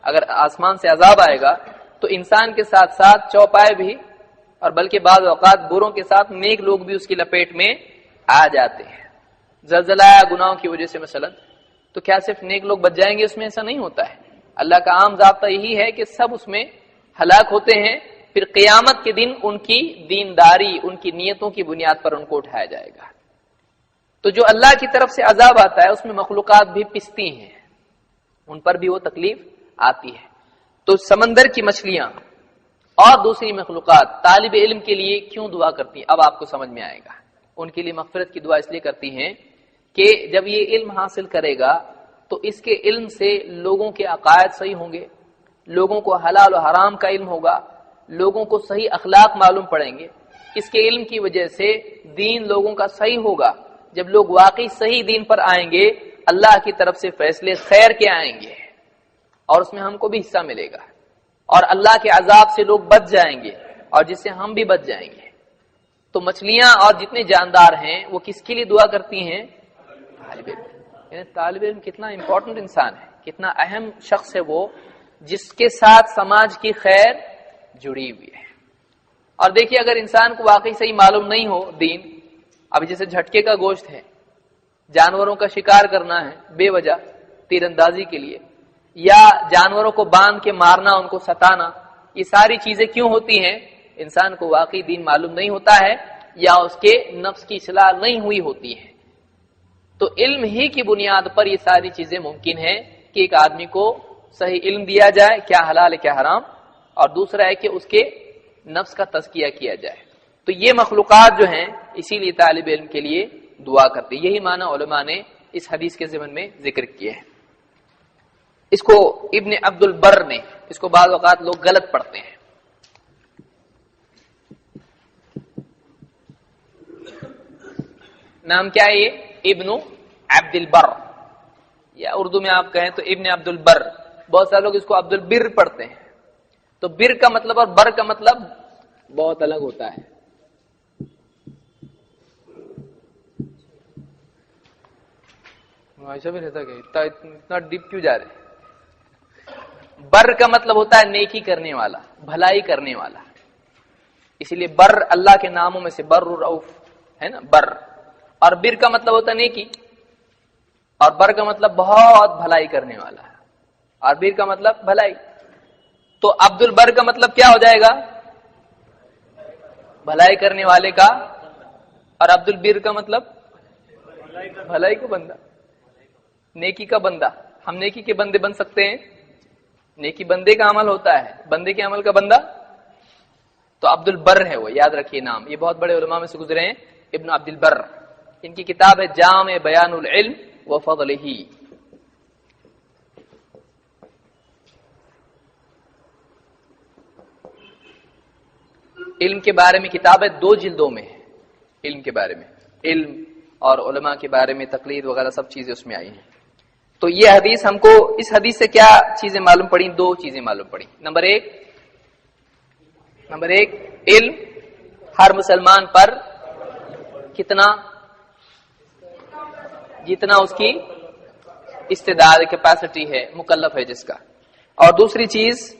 اگر آسمان سے عذاب آئے گا تو انسان کے ساتھ ساتھ چوپائے بھی اور بلکہ بعض اوقات بروں کے ساتھ نیک لوگ بھی اس کی لپیٹ میں آ جاتے ہیں. زلزلہ آیا گناہوں کی وجہ سے مثلا، تو کیا صرف نیک لوگ بچ جائیں گے؟ اس میں ایسا نہیں ہوتا ہے. اللہ کا عام ضابطہ یہی ہے کہ سب اس میں ہلاک ہوتے ہیں، پھر قیامت کے دن ان کی دینداری، ان کی نیتوں کی بنیاد پر ان کو اٹھایا جائے گا. تو جو اللہ کی طرف سے عذاب آتا ہے اس میں مخلوقات بھی پستی ہیں، ان پر بھی وہ تکلیف آتی ہے. تو سمندر کی مچھلیاں اور دوسری مخلوقات طالب علم کے لیے کیوں دعا کرتی ہیں؟ اب آپ کو سمجھ میں آئے گا. ان کے لیے مغفرت کی دعا اس لیے کرتی ہیں کہ جب یہ علم حاصل کرے گا تو اس کے علم سے لوگوں کے عقائد صحیح ہوں گے، لوگوں کو حلال و حرام کا علم ہوگا، لوگوں کو صحیح اخلاق معلوم پڑیں گے. اس کے علم کی وجہ سے دین لوگوں کا صحیح ہوگا. جب لوگ واقعی صحیح دین پر آئیں گے، اللہ کی طرف سے فیصلے خیر کے آئیں گے اور اس میں ہم کو بھی حصہ ملے گا، اور اللہ کے عذاب سے لوگ بچ جائیں گے اور جس سے ہم بھی بچ جائیں گے. تو مچھلیاں اور جتنے جاندار ہیں وہ کس کے لیے دعا کرتی ہیں؟ طالب علم. یعنی طالب علم کتنا امپورٹنٹ انسان ہے، کتنا اہم شخص ہے وہ، جس کے ساتھ سماج کی خیر جڑی ہوئی ہے. اور دیکھیے اگر انسان کو واقعی صحیح معلوم نہیں ہو دین، اب جیسے جھٹکے کا گوشت ہے، جانوروں کا شکار کرنا ہے بے وجہ تیر اندازی کے لیے، یا جانوروں کو باندھ کے مارنا، ان کو ستانا، یہ ساری چیزیں کیوں ہوتی ہیں؟ انسان کو واقعی دین معلوم نہیں ہوتا ہے یا اس کے نفس کی اصلاح نہیں ہوئی ہوتی ہے. تو علم ہی کی بنیاد پر یہ ساری چیزیں ممکن ہے کہ ایک آدمی کو صحیح علم دیا جائے کیا حلال ہے کیا حرام، اور دوسرا ہے کہ اس کے نفس کا تزکیہ کیا جائے. تو یہ مخلوقات جو ہیں اسی لیے طالب علم کے لیے دعا کرتے. یہی معنی علماء نے اس حدیث کے ضمن میں ذکر کیے ہیں. اس کو ابن عبد البر نے، اس کو بعض اوقات لوگ غلط پڑھتے ہیں. نام کیا ہے یہ؟ ابن عبد البر، یا اردو میں آپ کہیں تو ابن عبد البر. بہت سارے لوگ اس کو عبد البر پڑھتے ہیں. تو بر کا مطلب اور بر کا مطلب بہت الگ ہوتا ہے. ایسا بھی رہتا کہ اتنا ڈیپ کیوں جا رہے؟ بر کا مطلب ہوتا ہے نیکی کرنے والا، بھلائی کرنے والا. اسی لیے بر اللہ کے ناموں میں سے بر رؤف ہے نا، بر. اور بر کا مطلب ہوتا ہے نیکی، اور بر کا مطلب بہت بھلائی کرنے والا ہے، اور بر کا مطلب بھلائی. تو عبد البر کا مطلب کیا ہو جائے گا؟ بھلائی کرنے والے کا. اور عبد البر کا مطلب بھلائی کا بندہ، نیکی کا بندہ. ہم نیکی کے بندے بن سکتے ہیں؟ نیکی بندے کا عمل ہوتا ہے، بندے کے عمل کا بندہ. تو عبد البر ہے وہ، یاد رکھیے نام. یہ بہت بڑے علماء میں سے گزرے ہیں، ابن عبد البر. ان کی کتاب ہے جامع بیان العلم و فضلہ. علم کے بارے میں کتاب ہے، 2 جلدوں میں ہے. علم کے بارے میں، علم اور علماء کے بارے میں تقلید وغیرہ سب چیزیں اس میں آئی ہیں. تو یہ حدیث ہم کو، اس حدیث سے کیا چیزیں معلوم پڑی؟ 2 چیزیں معلوم پڑی. نمبر ایک علم ہر مسلمان پر کتنا، جتنا اس کی استعداد کیپیسٹی ہے، مکلف ہے جس کا. اور دوسری چیز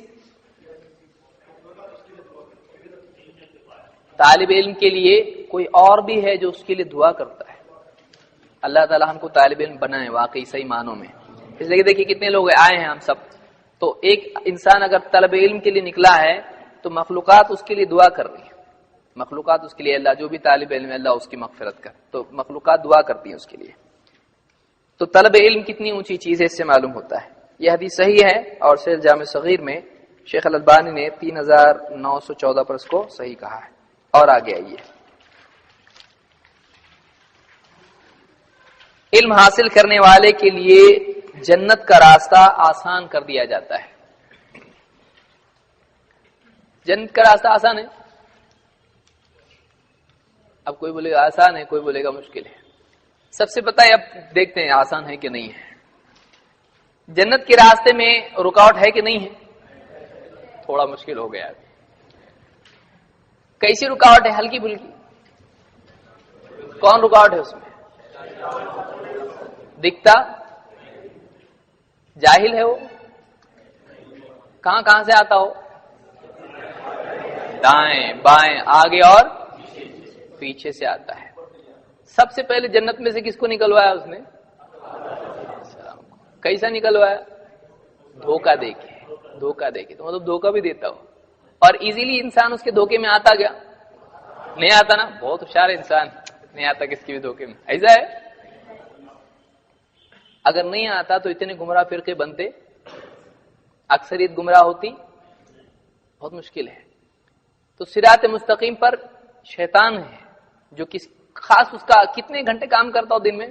طالب علم کے لیے کوئی اور بھی ہے جو اس کے لیے دعا کرتا ہے. اللہ تعالی ہم کو طالب علم بنائے واقعی صحیح معنوں میں. اس لیے دیکھیے کتنے لوگ آئے ہیں ہم سب. تو ایک انسان اگر طلب علم کے لیے نکلا ہے تو مخلوقات اس کے لیے دعا کر رہی ہیں. مخلوقات اس کے لیے، اللہ جو بھی طالب علم ہے اللہ اس کی مغفرت کر، تو مخلوقات دعا کرتی ہیں اس کے لیے. تو طلب علم کتنی اونچی چیز ہے اس سے معلوم ہوتا ہے. یہ حدیث صحیح ہے، اور صحیح جامع صغیر میں شیخ الالبانی نے 3914 پر اس کو صحیح کہا ہے. اور آگے آئیے. علم حاصل کرنے والے کے لیے جنت کا راستہ آسان کر دیا جاتا ہے. جنت کا راستہ آسان ہے. اب کوئی بولے گا آسان ہے، کوئی بولے گا مشکل ہے. سب سے بتائیں، اب دیکھتے ہیں آسان ہے کہ نہیں ہے. جنت کے راستے میں رکاوٹ ہے کہ نہیں ہے؟ تھوڑا مشکل ہو گیا. کیسی رکاوٹ ہے؟ ہلکی پھلکی. کون رکاوٹ ہے اس میں؟ دکھتا جاہل ہے وہ، کہاں سے آتا ہو. دائیں بائیں آگے اور پیچھے سے آتا ہے. سب سے پہلے جنت میں سے کس کو نکلوایا اس نے؟ کیسا نکلوایا؟ دھوکہ دے کے. دھوکہ دے کے تو مطلب دھوکہ بھی دیتا ہو اور ایزیلی انسان اس کے دھوکے میں آتا گیا. نہیں آتا نا, بہت ہوشیار انسان, نہیں آتا کس کی بھی دھوکے میں, ایسا ہے. اگر نہیں آتا تو اتنے گمراہ فرقے بنتے, اکثریت گمراہ ہوتی, بہت مشکل ہے. تو صراط مستقیم پر شیطان ہے جو خاص اس کا کتنے گھنٹے کام کرتا ہو دن میں؟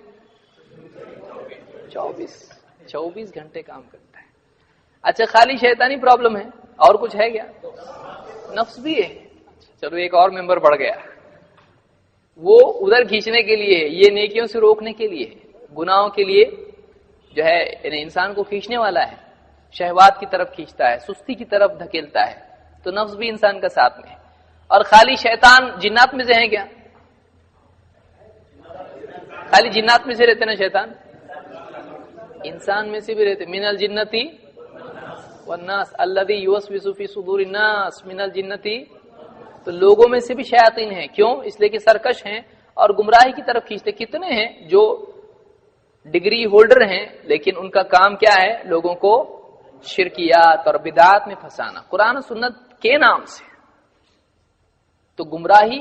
24 گھنٹے کام کرتا ہے. اچھا خالی شیطانی پرابلم ہے اور کچھ ہے کیا؟ نفس بھی ہے. چلو ایک اور ممبر بڑھ گیا, وہ ادھر کھینچنے کے لیے ہے, یہ نیکیوں سے روکنے کے لیے, گناہوں کے لیے جو ہے انسان کو کھینچنے والا ہے, شہوات کی طرف کھینچتا ہے, سستی کی طرف دھکیلتا ہے. تو نفس بھی انسان کا ساتھ میں ہے. اور خالی شیطان جنات میں سے ہے کیا؟ خالی جنات میں سے رہتے نا شیطان؟ انسان میں سے بھی رہتے. من الجنتی والناس الذی یوسوس فی صدور الناس من الجنتی. تو لوگوں میں سے بھی شیاطین ہیں. کیوں؟ اس لیے کہ سرکش ہیں اور گمراہی کی طرف کھینچتے. کتنے ہیں جو ڈگری ہولڈر ہیں لیکن ان کا کام کیا ہے؟ لوگوں کو شرکیات اور بدعات میں پھنسانا, قرآن و سنت کے نام سے. تو گمراہی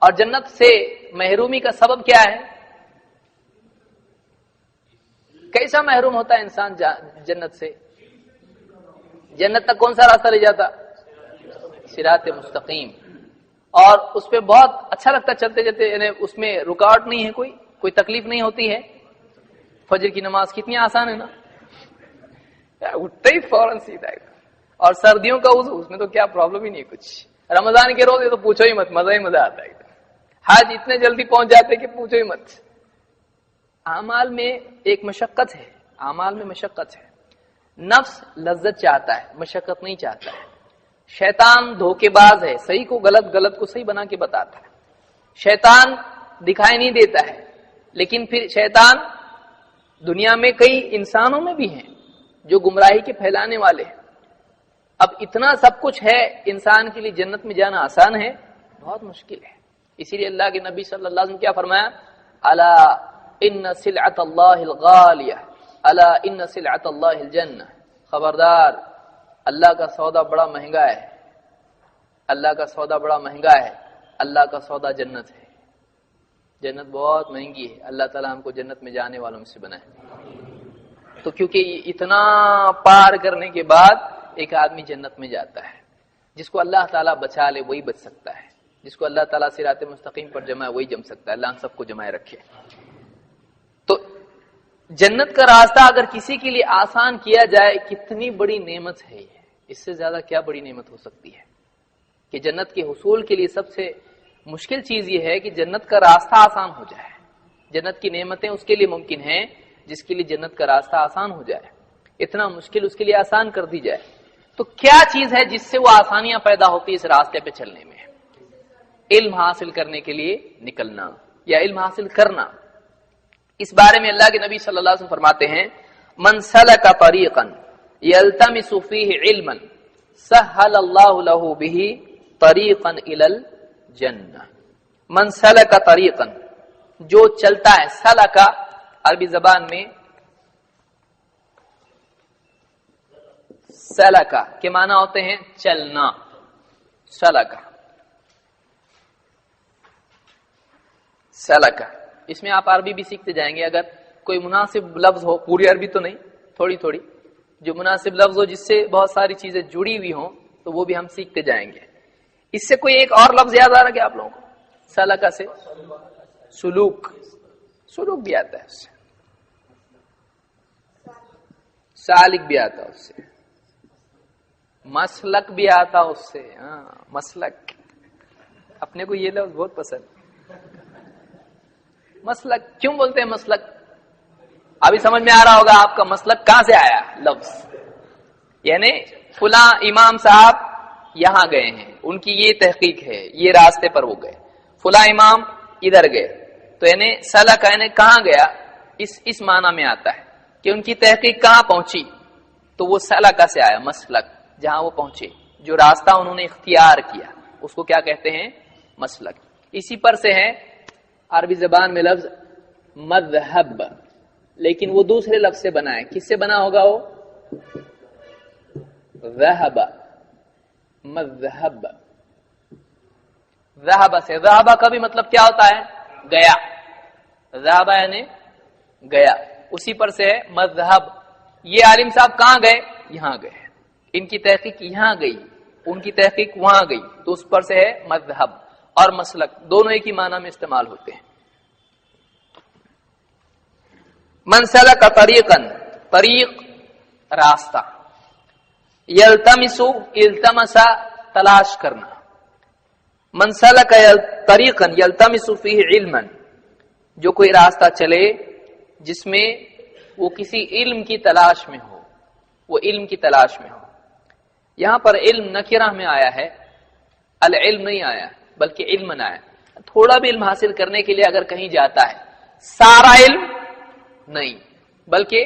اور جنت سے محرومی کا سبب کیا ہے؟ کیسا محروم ہوتا ہے انسان جنت سے؟ جنت تک کون سا راستہ لے جاتا؟ صراط مستقیم. اور اس پہ بہت اچھا لگتا چلتے چلتے, یعنی اس میں رکاوٹ نہیں ہے, کوئی تکلیف نہیں ہوتی ہے. فجر کی نماز کتنی آسان ہے نا, اٹھتے ہی فوراً سیدھا. اور سردیوں کا وضو, اس میں تو کیا پرابلم ہی نہیں کچھ. رمضان کے روزے تو پوچھو ہی مت, مزہ ہی مزہ آتا ہے. حج اتنے جلدی پہنچ جاتے کہ پوچھو ہی مت. اعمال میں ایک مشقت ہے, اعمال میں مشقت ہے. نفس لذت چاہتا ہے, مشقت نہیں چاہتا ہے. شیطان دھوکے باز ہے, صحیح کو غلط, غلط کو صحیح بنا کے بتاتا ہے. شیطان دکھائی نہیں دیتا ہے, لیکن پھر شیطان دنیا میں کئی انسانوں میں بھی ہیں جو گمراہی کے پھیلانے والے ہیں. اب اتنا سب کچھ ہے, انسان کے لیے جنت میں جانا آسان ہے؟ بہت مشکل ہے. اسی لیے اللہ کے نبی صلی اللہ علیہ وسلم کیا فرمایا؟ الا ان سلعۃ اللہ الغالیہ الا ان سلعۃ اللہ الجنہ. خبردار, اللہ کا سودا بڑا مہنگا ہے, اللہ کا سودا بڑا مہنگا ہے. اللہ کا سودا جنت ہے. جنت بہت مہنگی ہے. اللہ تعالیٰ ہم کو جنت میں جانے والوں میں سے بنائے. تو کیونکہ اتنا پار کرنے کے بعد ایک آدمی جنت میں جاتا ہے. جس کو اللہ تعالیٰ بچا لے وہی بچ سکتا ہے, جس کو اللہ تعالیٰ صراط مستقیم پر جمائے وہی جم سکتا ہے. اللہ ہم سب کو جمائے رکھے. تو جنت کا راستہ اگر کسی کے لیے آسان کیا جائے, کتنی بڑی نعمت ہے یہ. اس سے زیادہ کیا بڑی نعمت ہو سکتی ہے کہ جنت کے حصول کے لیے سب سے مشکل چیز یہ ہے کہ جنت کا راستہ آسان ہو جائے. جنت کی نعمتیں اس کے لیے ممکن ہیں جس کے لیے جنت کا راستہ آسان ہو جائے. اتنا مشکل اس کے لیے آسان کر دی جائے. تو کیا چیز ہے جس سے وہ آسانیاں پیدا ہوتی ہے اس راستے پہ چلنے میں؟ علم حاصل کرنے کے لیے نکلنا یا علم حاصل کرنا. اس بارے میں اللہ کے نبی صلی اللہ علیہ وسلم فرماتے ہیں, من سلک طریقا یلتمس فیہ علما سہل اللہ لہ بہ طریقا الی الجنہ. من سلک طریقا, جو چلتا ہے. سلک عربی زبان میں سلکا کے معنی ہوتے ہیں چلنا. سلکا, سلکا, اس میں آپ عربی بھی سیکھتے جائیں گے. اگر کوئی مناسب لفظ ہو, پوری عربی تو نہیں, تھوڑی تھوڑی, جو مناسب لفظ ہو جس سے بہت ساری چیزیں جڑی ہوئی ہوں تو وہ بھی ہم سیکھتے جائیں گے. اس سے کوئی ایک اور لفظ یاد آ رہا کیا آپ لوگوں کو؟ سلکا سے سلوک, سلوک بھی آتا ہے اس سے, سالک بھی آتا ہے اس سے, مسلک بھی آتا اس سے. ہاں مسلک, اپنے کو یہ لفظ بہت پسند. مسلک کیوں بولتے ہیں مسلک؟ ابھی سمجھ میں آ رہا ہوگا آپ کا مسلک کہاں سے آیا لفظ. یعنی فلاں امام صاحب یہاں گئے ہیں, ان کی یہ تحقیق ہے, یہ راستے پر وہ گئے. فلاں امام ادھر گئے, تو یعنی سلک یعنی کہاں گیا, اس معنی میں آتا ہے کہ ان کی تحقیق کہاں پہنچی. تو وہ سلکا سے آیا مسلک, جہاں وہ پہنچے, جو راستہ انہوں نے اختیار کیا. اس کو کیا کہتے ہیں؟ مسلک. اسی پر سے ہے عربی زبان میں لفظ مذہب، لیکن وہ دوسرے لفظ سے بنا ہے. کس سے بنا ہوگا وہ؟ ذہب، مذہب، ذہب سے. ذہب کا بھی مطلب کیا ہوتا ہے؟ گیا. ذہب یعنی گیا. اسی پر سے ہے مذہب. یہ عالم صاحب کہاں گئے؟ یہاں گئے. ان کی تحقیق یہاں گئی، ان کی تحقیق وہاں گئی، تو اس پر سے ہے مذہب. اور مسلک دونوں ایک ہی معنی میں استعمال ہوتے ہیں. من سلک طریقا، طریق راستہ، یلتمس التمس تلاش کرنا. من سلک طریقا یلتمس فیہ علما، جو کوئی راستہ چلے جس میں وہ کسی علم کی تلاش میں ہو، وہ علم کی تلاش میں ہو. یہاں پر علم نکرہ میں آیا ہے، العلم نہیں آیا بلکہ علم آیا. تھوڑا بھی علم حاصل کرنے کے لیے اگر کہیں جاتا ہے، سارا علم نہیں بلکہ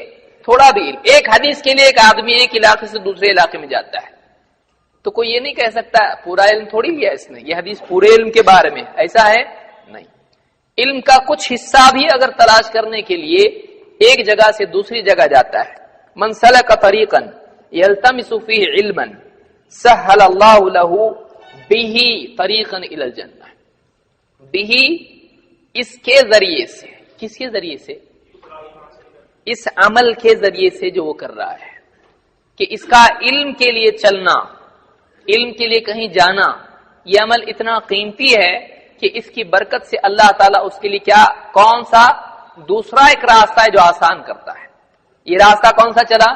تھوڑا بھی علم. ایک حدیث کے لیے ایک آدمی ایک علاقے سے دوسرے علاقے میں جاتا ہے تو کوئی یہ نہیں کہہ سکتا پورا علم تھوڑی لیا اس نے، یہ حدیث پورے علم کے بارے میں، ایسا ہے نہیں. علم کا کچھ حصہ بھی اگر تلاش کرنے کے لیے ایک جگہ سے دوسری جگہ جاتا ہے. من سلک طریقا یلتمس فیہ علما سہل اللہ لہ بہ طریقا الی الجنہ. بہ اس کے ذریعے سے، کس کے ذریعے سے؟ اس عمل کے ذریعے سے جو وہ کر رہا ہے، کہ اس کا علم کے لیے چلنا، علم کے لیے کہیں جانا، یہ عمل اتنا قیمتی ہے کہ اس کی برکت سے اللہ تعالیٰ اس کے لیے کیا، کون سا دوسرا ایک راستہ ہے جو آسان کرتا ہے. یہ راستہ کون سا چلا؟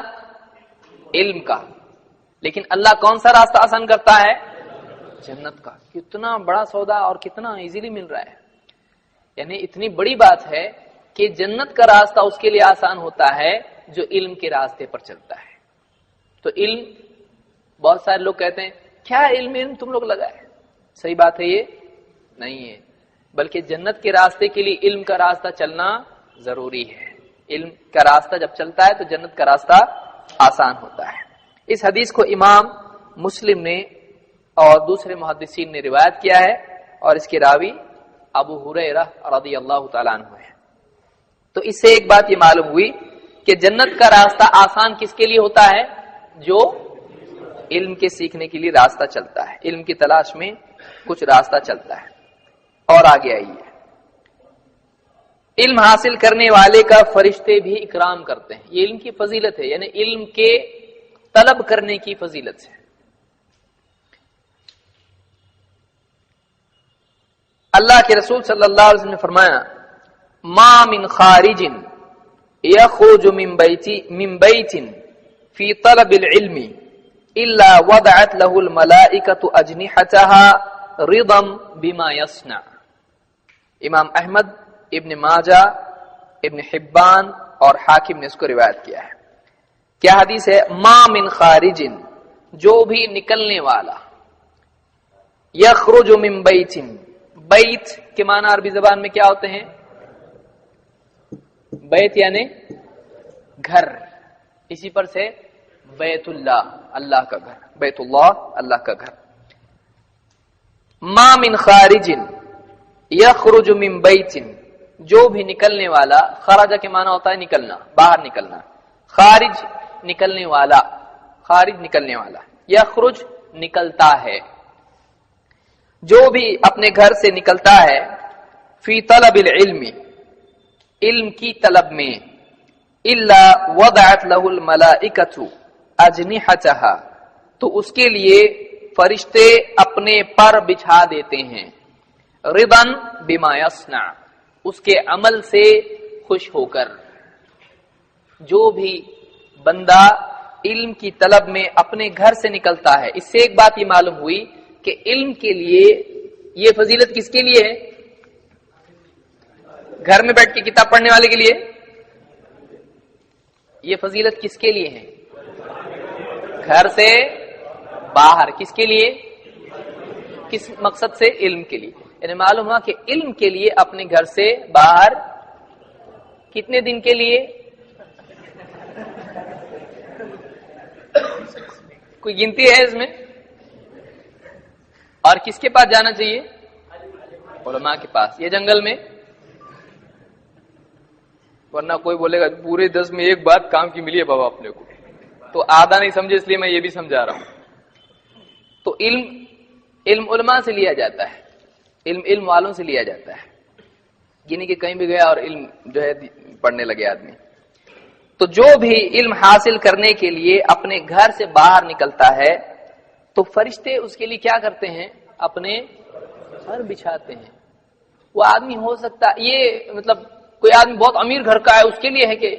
علم کا. لیکن اللہ کون سا راستہ آسان کرتا ہے؟ جنت کا. کتنا بڑا سودا اور کتنا ایزیلی مل رہا ہے. یعنی اتنی بڑی بات ہے کہ جنت کا راستہ اس کے لیے آسان ہوتا ہے جو علم کے راستے پر چلتا ہے. تو علم، بہت سارے لوگ کہتے ہیں کیا علم تم لوگ لگائے. صحیح بات ہے، یہ نہیں ہے، بلکہ جنت کے راستے کے لیے علم کا راستہ چلنا ضروری ہے. علم کا راستہ جب چلتا ہے تو جنت کا راستہ آسان ہوتا ہے. اس حدیث کو امام مسلم نے اور دوسرے محدثین نے روایت کیا ہے، اور اس کے راوی ابو ہریرہ رضی اللہ تعالیٰ عنہ ہے. تو اس سے ایک بات یہ معلوم ہوئی کہ جنت کا راستہ آسان کس کے لیے ہوتا ہے؟ جو علم کے سیکھنے کے لیے راستہ چلتا ہے، علم کی تلاش میں کچھ راستہ چلتا ہے. اور آگے آئیے، علم حاصل کرنے والے کا فرشتے بھی اکرام کرتے ہیں. یہ علم کی فضیلت ہے، یعنی علم کے طلب کرنے کی فضیلت ہے. اللہ کے رسول صلی اللہ علیہ وسلم نے فرمایا ما من خارج یخرج من بیت فی طلب العلم الا وضعت له الملائکۃ اجنحتها رضا بما یصنع. امام احمد، ابن ماجہ، ابن حبان اور حاکم نے اس کو روایت کیا ہے. کیا حدیث ہے؟ ما من خارج، جو بھی نکلنے والا، یخرج من بیت، بیت کے معنی عربی زبان میں کیا ہوتے ہیں؟ بیت یعنی گھر. اسی پر سے بیت اللہ، اللہ کا گھر، بیت اللہ اللہ کا گھر. ما من خارج یخرج من بیت، جو بھی نکلنے والا، خرج کے معنی ہوتا ہے نکلنا، باہر نکلنا. خارج نکلنے والا، خارج نکلنے والا، یخرج نکلتا ہے. جو بھی اپنے گھر سے نکلتا ہے فی طلب العلم، علم کی طلب میں، الا وضعت له الملائکۃ اجنحتها، تو اس کے لیے فرشتے اپنے پر بچھا دیتے ہیں، رضا بما یصنع، اس کے عمل سے خوش ہو کر. جو بھی بندہ علم کی طلب میں اپنے گھر سے نکلتا ہے، اس سے ایک بات یہ معلوم ہوئی کہ علم کے لیے یہ فضیلت کس کے لیے ہے؟ گھر میں بیٹھ کے کتاب پڑھنے والے کے لیے. یہ فضیلت کس کے لیے ہے؟ گھر سے باہر. کس کے لیے؟ کس مقصد سے؟ علم کے لیے. یعنی معلوم ہوا کہ علم کے لیے اپنے گھر سے باہر کتنے دن کے لیے؟ کوئی گنتی ہے اس میں؟ اور کس کے پاس جانا چاہیے؟ علماء کے پاس. یہ جنگل میں، ورنہ کوئی بولے گا پورے 10 میں ایک بات کام کی ملی ہے بابا اپنے کو، تو آدھا نہیں سمجھے، اس لیے میں یہ بھی سمجھا رہا ہوں. تو علم علماء سے لیا جاتا ہے، علم والوں سے لیا جاتا ہے، یعنی کہ کہیں بھی گیا اور علم جو ہے پڑھنے لگے آدمی. تو جو بھی علم حاصل کرنے کے لیے اپنے گھر سے باہر نکلتا ہے تو فرشتے اس کے لیے کیا کرتے ہیں؟ اپنے پر بچھاتے ہیں. وہ آدمی ہو سکتا، یہ مطلب کوئی آدمی بہت امیر گھر کا ہے، اس کے لیے ہے کہ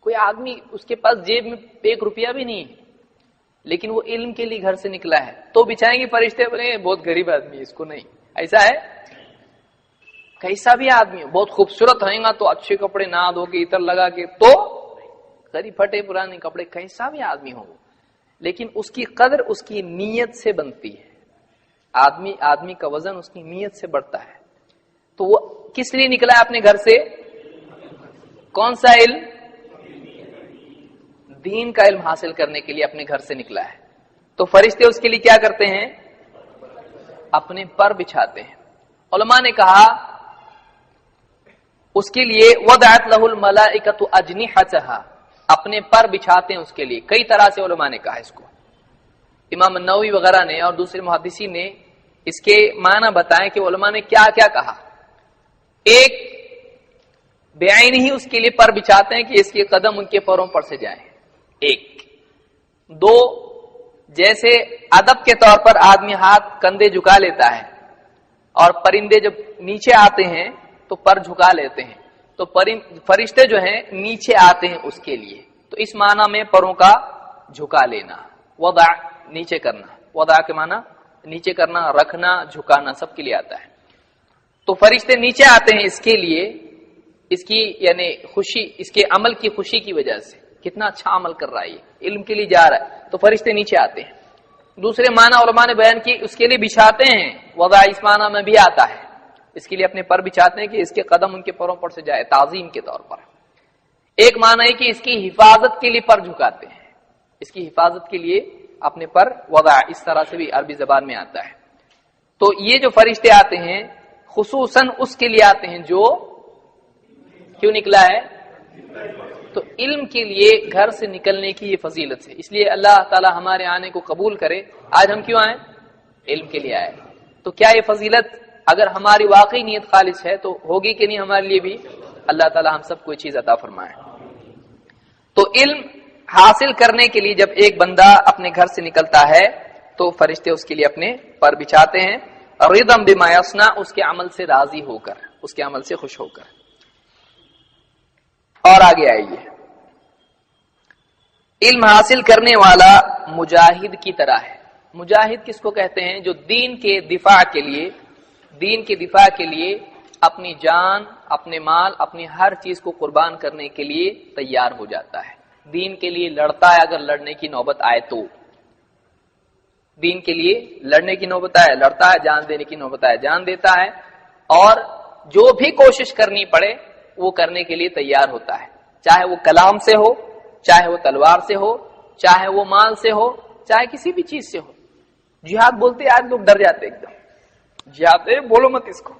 کوئی آدمی اس کے پاس جیب میں 1 روپیہ بھی نہیں ہے، لیکن وہ علم کے لیے گھر سے نکلا ہے، تو بچھائیں گے فرشتے بولے بہت غریب آدمی ہے، اس کو نہیں. ایسا ہے؟ کیسا بھی آدمی بہت خوبصورت رہے گا تو اچھے کپڑے نہ دھو کے عطر لگا کے، تو غریب پھٹے پرانے کپڑے، کیسا بھی آدمی ہو، لیکن اس کی قدر اس کی نیت سے بنتی ہے. آدمی کا وزن اس کی نیت سے بڑھتا ہے. تو وہ کس لیے نکلا ہے اپنے گھر سے؟ کون سا علم؟ دین کا علم حاصل کرنے کے لیے اپنے گھر سے نکلا ہے. تو فرشتے اس کے لیے کیا کرتے ہیں؟ اپنے پر بچھاتے ہیں. علماء نے کہا اس کے لیے وضعت له الملائکۃ اجنحتها، اپنے پر بچھاتے ہیں اس کے لیے. کئی طرح سے علماء نے کہا اس کو. امام النووی وغیرہ نے اور دوسرے محدثین نے اس کے معنی بتائیں کہ علماء نے کیا کیا کہا. ایک، بعین ہی اس کے لیے پر بچھاتے ہیں کہ اس کے قدم ان کے پروں پر سے جائیں. ایک. دو، جیسے ادب کے طور پر آدمی ہاتھ کندھے جھکا لیتا ہے اور پرندے جب نیچے آتے ہیں تو پر جھکا لیتے ہیں، تو فرشتے جو ہیں نیچے آتے ہیں اس کے لیے. تو اس معنی میں پروں کا جھکا لینا، وضع نیچے کرنا، وضع کے معنی نیچے کرنا، رکھنا، جھکانا، سب کے لیے آتا ہے. تو فرشتے نیچے آتے ہیں اس کے لیے، اس کی یعنی خوشی، اس کے عمل کی خوشی کی وجہ سے، کتنا اچھا عمل کر رہا ہے، یہ علم کے لیے جا رہا ہے، تو فرشتے نیچے آتے ہیں. دوسرے معنی علماء نے بیان کی اس کے لیے بچھاتے ہیں، وضع اس معنی میں بھی آتا ہے، اس کے لیے اپنے پر بچھاتے ہیں کہ اس کے قدم ان کے پروں پر سے جائے، تعظیم کے طور پر. ایک معنی ہے کہ اس کی حفاظت کے لیے پر جھکاتے ہیں، اس کی حفاظت کے لیے اپنے پر وضع، اس طرح سے بھی عربی زبان میں آتا ہے. تو یہ جو فرشتے آتے ہیں خصوصاً اس کے لیے آتے ہیں جو کیوں نکلا ہے؟ تو علم کے لیے گھر سے نکلنے کی یہ فضیلت ہے. اس لیے اللہ تعالی ہمارے آنے کو قبول کرے. آج ہم کیوں آئے؟ علم کے لیے آئے. تو کیا یہ فضیلت اگر ہماری واقعی نیت خالص ہے تو ہوگی کہ نہیں ہمارے لیے بھی؟ اللہ تعالی ہم سب کو یہ چیز عطا فرمائے. تو علم حاصل کرنے کے لیے جب ایک بندہ اپنے گھر سے نکلتا ہے تو فرشتے اس کے لیے اپنے پر بچھاتے ہیں، رضا بما یصنع، اس کے عمل سے راضی ہو کر، اس کے عمل سے خوش ہو کر. اور آگے آئیے، علم حاصل کرنے والا مجاہد کی طرح ہے. مجاہد کس کو کہتے ہیں؟ جو دین کے دفاع کے لیے اپنی جان، اپنے مال، اپنی ہر چیز کو قربان کرنے کے لیے تیار ہو جاتا ہے. دین کے لیے لڑتا ہے، اگر لڑنے کی نوبت آئے تو دین کے لیے لڑنے کی نوبت آئے لڑتا ہے، جان دینے کی نوبت آئے جان دیتا ہے، اور جو بھی کوشش کرنی پڑے وہ کرنے کے لیے تیار ہوتا ہے، چاہے وہ کلام سے ہو، چاہے وہ تلوار سے ہو، چاہے وہ مال سے ہو، چاہے کسی بھی چیز سے ہو. جہاد بولتے آج لوگ ڈر جاتے ایک دم، جہاد بولو مت اس کو.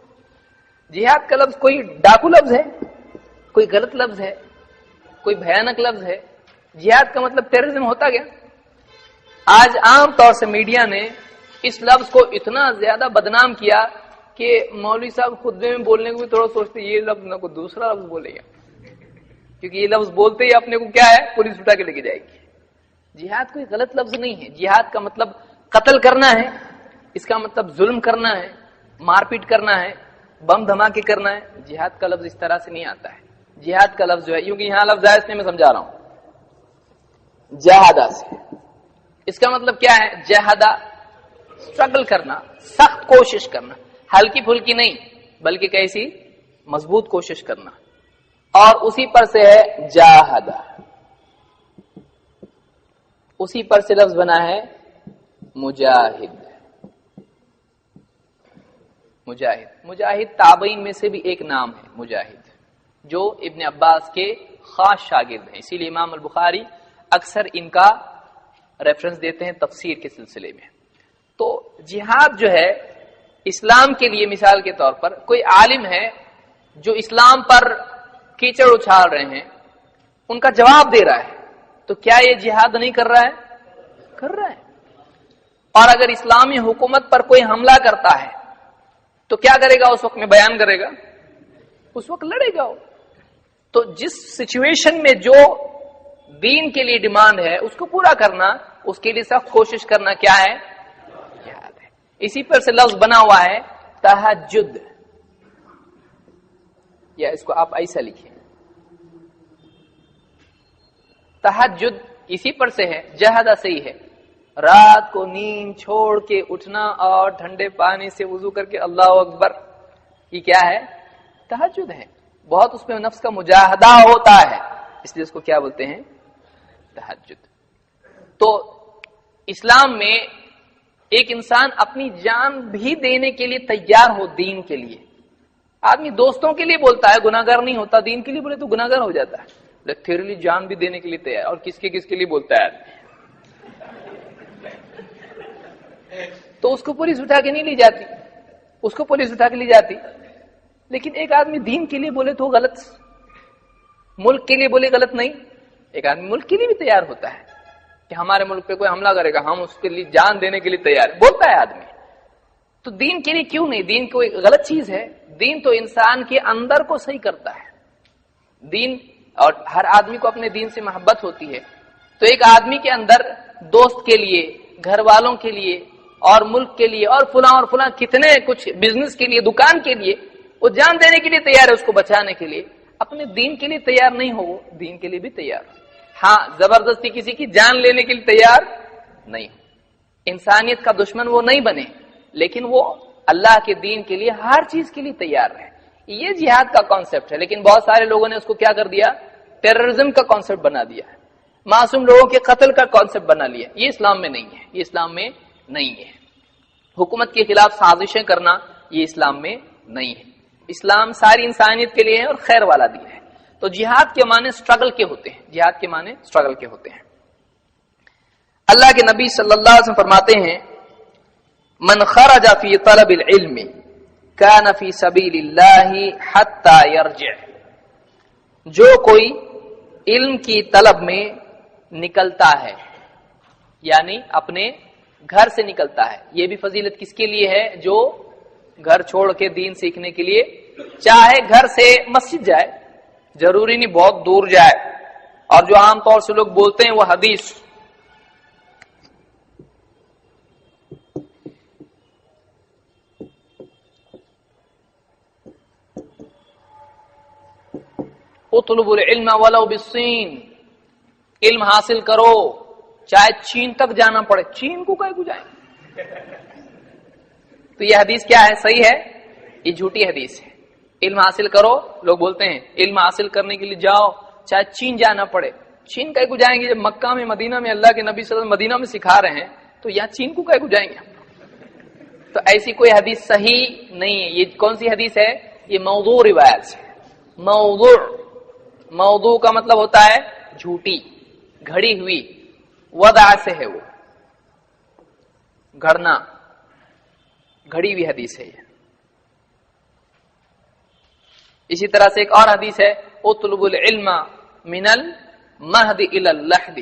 جہاد کا لفظ کوئی ڈاکو لفظ ہے، کوئی غلط لفظ ہے، کوئی بھیانک لفظ ہے؟ جہاد کا مطلب ٹیررزم ہوتا گیا. آج عام طور سے میڈیا نے اس لفظ کو اتنا زیادہ بدنام کیا کہ مولوی صاحب خطبے میں بولنے کو بھی تھوڑا سوچتے یہ لفظ نہ کوئی دوسرا لفظ بولے گا، کیونکہ یہ لفظ بولتے ہی اپنے کو کیا ہے، پولیس اٹھا کے لے کے جائے گی. جہاد کوئی غلط لفظ نہیں ہے. جہاد کا مطلب قتل کرنا ہے، اس کا مطلب ظلم کرنا ہے، مار پیٹ کرنا ہے، بم دھماکے کرنا ہے. جہاد کا لفظ اس طرح سے نہیں آتا ہے. جہاد کا لفظ جو ہے، کیونکہ یہاں لفظ ہے اس لیے میں سمجھا رہا ہوں، جہادہ سے. اس کا مطلب کیا ہے؟ جہادہ، اسٹرگل کرنا، سخت کوشش کرنا، ہلکی پھلکی نہیں بلکہ کیسی مضبوط کوشش کرنا. اور اسی پر سے ہے جاہدہ، اسی پر سے لفظ بنا ہے مجاہد. مجاہد تابعین میں سے بھی ایک نام ہے مجاہد، جو ابن عباس کے خاص شاگرد ہیں. اسی لیے امام البخاری اکثر ان کا ریفرنس دیتے ہیں تفسیر کے سلسلے میں. تو جہاد جو ہے اسلام کے لیے مثال کے طور پر کوئی عالم ہے جو اسلام پر کیچڑ اچھال رہے ہیں، ان کا جواب دے رہا ہے، تو کیا یہ جہاد نہیں کر رہا ہے؟ کر رہا ہے۔ اور اگر اسلامی حکومت پر کوئی حملہ کرتا ہے تو کیا کرے گا؟ اس وقت میں بیان کرے گا، اس وقت لڑے گا۔ تو جس سچویشن میں جو دین کے لیے ڈیمانڈ ہے اس کو پورا کرنا، اس کے لیے سخت کوشش کرنا کیا ہے؟ جہاد ہے۔ اسی پر سے لفظ بنا ہوا ہے تہجد، یا اس کو آپ ایسا لکھیں تہجد، اسی پر سے ہے، جہاد سے ہی ہے، رات کو نیند چھوڑ کے اٹھنا اور ٹھنڈے پانی سے وضو کر کے اللہ اکبر، یہ کیا ہے؟ تہجد ہے۔ بہت اس میں نفس کا مجاہدہ ہوتا ہے، اس لیے اس کو کیا بولتے ہیں؟ تہجد۔ تو اسلام میں ایک انسان اپنی جان بھی دینے کے لیے تیار ہو دین کے لیے۔ آدمی دوستوں کے لیے بولتا ہے گناہگار نہیں ہوتا، دین کے لیے بولے تو گناہگار ہو جاتا ہے، لیکن تیرے لیے جان بھی دینے کے لیے تیار، اور کس کے لیے بولتا ہے آدمی؟ تو اس کو پولیس اٹھا کے نہیں لی جاتی، اس کو پولیس اٹھا کے لی جاتی، لیکن ایک آدمی دین کے لیے بولے تو غلط، ملک کے لیے بولے غلط نہیں، ایک آدمی ملک کے لیے بھی تیار ہوتا ہے کہ ہمارے ملک پہ کوئی حملہ کرے گا ہم اس کے لیے جان دینے کے لیے تیار، بولتا ہے آدمی۔ تو دین کے لیے کیوں نہیں؟ دین کوئی غلط چیز ہے؟ دین تو انسان کے اندر کو صحیح کرتا ہے۔ دین، اور ہر آدمی کو اپنے دین سے محبت ہوتی ہے، تو ایک آدمی کے اندر دوست کے لیے، گھر والوں کے لیے، اور ملک کے لیے، اور فلاں کتنے کچھ بزنس کے لیے، دکان کے لیے وہ جان دینے کے لیے تیار ہے، اس کو بچانے کے لیے۔ اپنے دین کے لیے تیار نہیں ہو، وہ دین کے لیے بھی تیار ہو۔ ہاں، زبردستی کسی کی جان لینے کے لیے تیار نہیں ہو، انسانیت کا دشمن وہ نہیں بنے، لیکن وہ اللہ کے دین کے لیے ہر چیز کے لیے تیار ہے۔ یہ جہاد کا کانسیپٹ ہے، لیکن بہت سارے لوگوں نے اس کو کیا کر دیا؟ ٹیررزم کا کانسیپٹ بنا دیا ہے، معصوم لوگوں کے قتل کا کانسیپٹ بنا لیا۔ یہ اسلام میں نہیں ہے، یہ اسلام میں نہیں ہے۔ حکومت کے خلاف سازشیں کرنا یہ اسلام میں نہیں ہے۔ اسلام ساری انسانیت کے لیے ہے اور خیر والا دین ہے۔ تو جہاد کے معنی سٹرگل کے ہوتے ہیں، جہاد کے معنی سٹرگل کے ہوتے ہیں۔ اللہ کے نبی صلی اللہ علیہ وسلم فرماتے ہیں من خرج فی طلب العلم کان فی سبیل اللہ حتی یرجع، جو کوئی علم کی طلب میں نکلتا ہے، یعنی اپنے گھر سے نکلتا ہے۔ یہ بھی فضیلت کس کے لیے ہے؟ جو گھر چھوڑ کے دین سیکھنے کے لیے، چاہے گھر سے مسجد جائے، ضروری نہیں بہت دور جائے، اور جو عام طور سے لوگ بولتے ہیں وہ حدیث، اطلب العلم ولو بالصین، علم حاصل کرو چاہے چین تک جانا پڑے۔ چین کو کہیں کو جائیں؟ تو یہ حدیث کیا ہے؟ صحیح ہے؟ یہ جھوٹی حدیث ہے۔ علم حاصل کرو، لوگ بولتے ہیں علم حاصل کرنے کے لیے جاؤ چاہے چین جانا پڑے۔ چین کہیں کو جائیں گے؟ جب مکہ میں، مدینہ میں اللہ کے نبی صلی اللہ علیہ وسلم مدینہ میں سکھا رہے ہیں، تو یہاں چین کو کہیں کو جائیں گے؟ تو ایسی کوئی حدیث صحیح نہیں ہے۔ یہ کون سی حدیث ہے؟ یہ موضوع روایت ہے۔ موضوع کا مطلب ہوتا ہے جھوٹی، گھڑی ہوئی، وضع سے ہے، وہ گھڑنا، گھڑی ہوئی حدیث ہے یہ۔ اسی طرح سے ایک اور حدیث ہے اطلب العلم من المہد الی اللحد،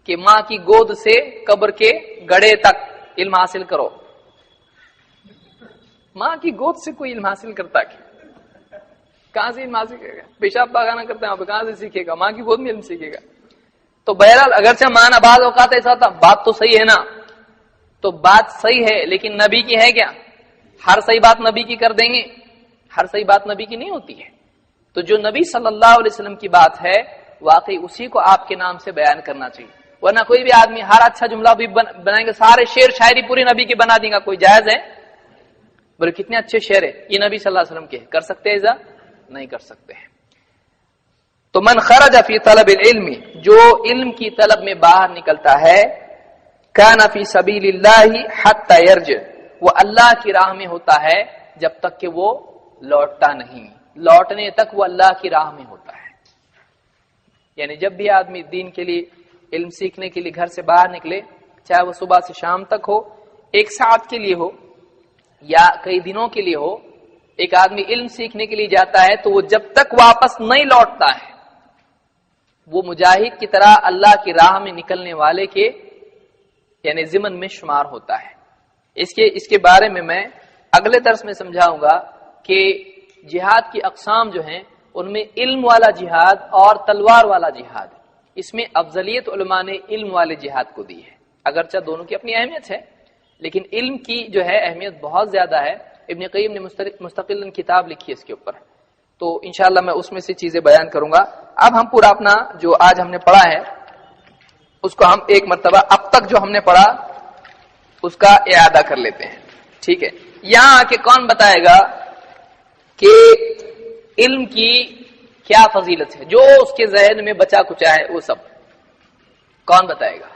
کہ ماں کی گود سے قبر کے گڑھے تک علم حاصل کرو۔ ماں کی گود سے کوئی علم حاصل کرتا کیا؟ کہاں سے علم حاصل کرے گا؟ پیشاب پاخانہ کرتے ہیں، کہاں سے سیکھے گا؟ ماں کی گود میں علم سیکھے گا؟ تو بہرحال اگرچہ مانا بعض اوقات ایسا تھا، بات تو صحیح ہے نا، تو بات صحیح ہے، لیکن نبی کی ہے کیا؟ ہر صحیح بات نبی کی کر دیں گے؟ ہر صحیح بات نبی کی نہیں ہوتی ہے۔ تو جو نبی صلی اللہ علیہ وسلم کی بات ہے واقعی اسی کو آپ کے نام سے بیان کرنا چاہیے، ورنہ کوئی بھی آدمی ہر اچھا جملہ بھی بنائیں گے، سارے شعر شاعری پوری نبی کی بنا دیں گا، کوئی جائز ہے؟ بولے کتنے اچھے شعر ہے، یہ نبی صلی اللہ علیہ وسلم کے کر سکتے ہیں ایسا؟ نہیں کر سکتے ہیں۔ تو من خرج فی طلب العلم، جو علم کی طلب میں باہر نکلتا ہے، کان فی سبیل اللہ حتی یرجع، وہ اللہ کی راہ میں ہوتا ہے جب تک کہ وہ لوٹتا نہیں، لوٹنے تک وہ اللہ کی راہ میں ہوتا ہے۔ یعنی جب بھی آدمی دین کے لیے، علم سیکھنے کے لیے گھر سے باہر نکلے، چاہے وہ صبح سے شام تک ہو، ایک ساعت کے لیے ہو یا کئی دنوں کے لیے ہو، ایک آدمی علم سیکھنے کے لیے جاتا ہے تو وہ جب تک واپس نہیں لوٹتا ہے وہ مجاہد کی طرح اللہ کی راہ میں نکلنے والے کے یعنی ضمن میں شمار ہوتا ہے۔ اس کے بارے میں اگلے درس میں سمجھاؤں گا کہ جہاد کی اقسام جو ہیں ان میں علم والا جہاد اور تلوار والا جہاد، اس میں افضلیت علماء نے علم والے جہاد کو دی ہے، اگرچہ دونوں کی اپنی اہمیت ہے لیکن علم کی جو ہے اہمیت بہت زیادہ ہے۔ ابن قیم نے مستقل کتاب لکھی ہے اس کے اوپر، تو انشاءاللہ میں اس میں سے چیزیں بیان کروں گا۔ اب ہم پورا اپنا جو آج ہم نے پڑھا ہے اس کو ہم ایک مرتبہ اب تک جو ہم نے پڑھا اس کا اعادہ کر لیتے ہیں، ٹھیک ہے؟ یہاں آ کے کون بتائے گا کہ علم کی کیا فضیلت ہے؟ جو اس کے ذہن میں بچا کچا ہے وہ سب کون بتائے گا؟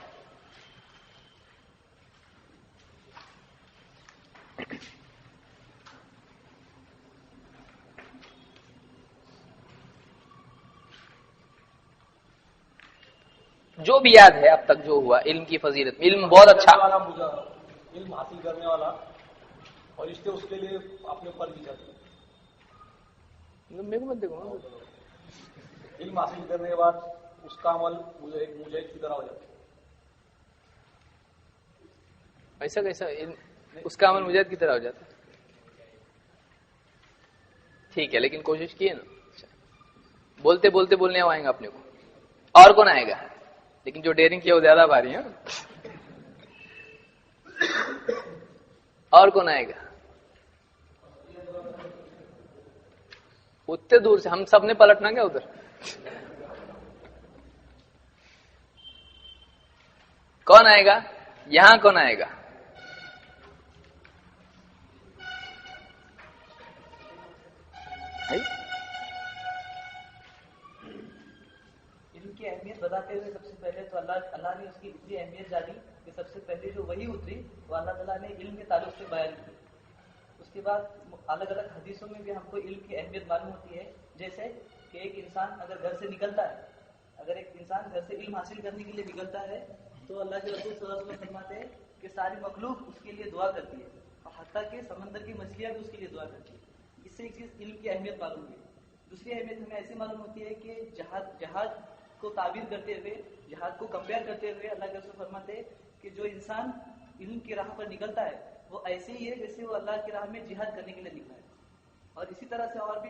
جو بھی یاد ہے اب تک جو ہوا علم کی فضیلت، علم بہت اچھا، علم حاصل کرنے والا اور اس کے لیے اپنے اوپر بھی جاتے علم حاصل کرنے کے بعد اس کا عمل مجاہد کی طرح ہو جاتا ہے۔ ایسا کیسا اس کا عمل مجاہد کی طرح ہو جاتا ہے؟ ٹھیک ہے لیکن کوشش کیے نا، بولتے بولتے بولنے آئیں گا اپنے کو، اور کون آئے گا؟ لیکن جو ڈیرنگ کیا وہ زیادہ بھاری ہے، اور کون آئے گا؟ اتنے دور سے ہم سب نے پلٹنا کیا ادھر؟ کون آئے گا یہاں؟ کون آئے گا؟ علم کی اہمیت بتاتے ہوئے سب سے پہلے تو اللہ نے اس کی اتنی اہمیت جانی کہ سب سے پہلے جو وحی اتری وہ اللہ تعالیٰ نے علم کے تعلق سے بیان کی۔ اس کے بعد الگ الگ حدیثوں میں بھی ہم کو علم کی اہمیت معلوم ہوتی ہے، جیسے کہ ایک انسان اگر گھر سے نکلتا ہے، اگر ایک انسان گھر سے علم حاصل کرنے کے لیے نکلتا ہے تو اللہ کے رسول صلی اللہ علیہ وسلم فرماتے ہیں کہ ساری مخلوق اس کے لیے دعا کرتی ہے اور حتیٰ کہ سمندر کی مچھلیاں بھی اس کے لیے دعا کرتی ہے۔ اس سے ایک چیز علم کی اہمیت معلوم ہوئی۔ دوسری اہمیت ہمیں ایسی معلوم ہوتی ہے کہ جہاد کو تعبیر کرتے ہوئے، جہاد کو کمپیئر کرتے ہوئے اللہ کے رسول فرماتے ہیں کہ جو انسان علم کی راہ پر نکلتا ہے وہ ایسے ہی ہے جیسے وہ اللہ کی راہ میں جہاد کرنے کے لیے نکلا ہے۔ اور اسی طرح سے اور بھی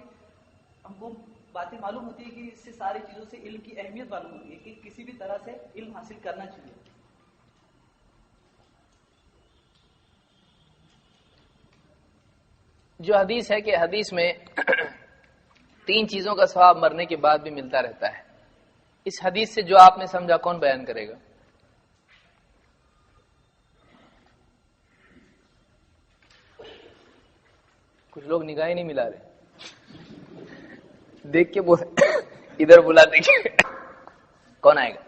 ہم کو باتیں معلوم ہوتی ہے کہ اس سے ساری چیزوں سے علم کی اہمیت معلوم ہوتی ہے کہ کسی بھی طرح سے علم حاصل کرنا چاہیے۔ جو حدیث ہے کہ حدیث میں 3 چیزوں کا ثواب مرنے کے بعد بھی ملتا رہتا ہے، اس حدیث سے جو آپ نے سمجھا کون بیان کرے گا؟ کچھ لوگ نگاہ ہی نہیں ملا رہے، دیکھ کے بول ادھر بلا دیکھیے کون آئے گا؟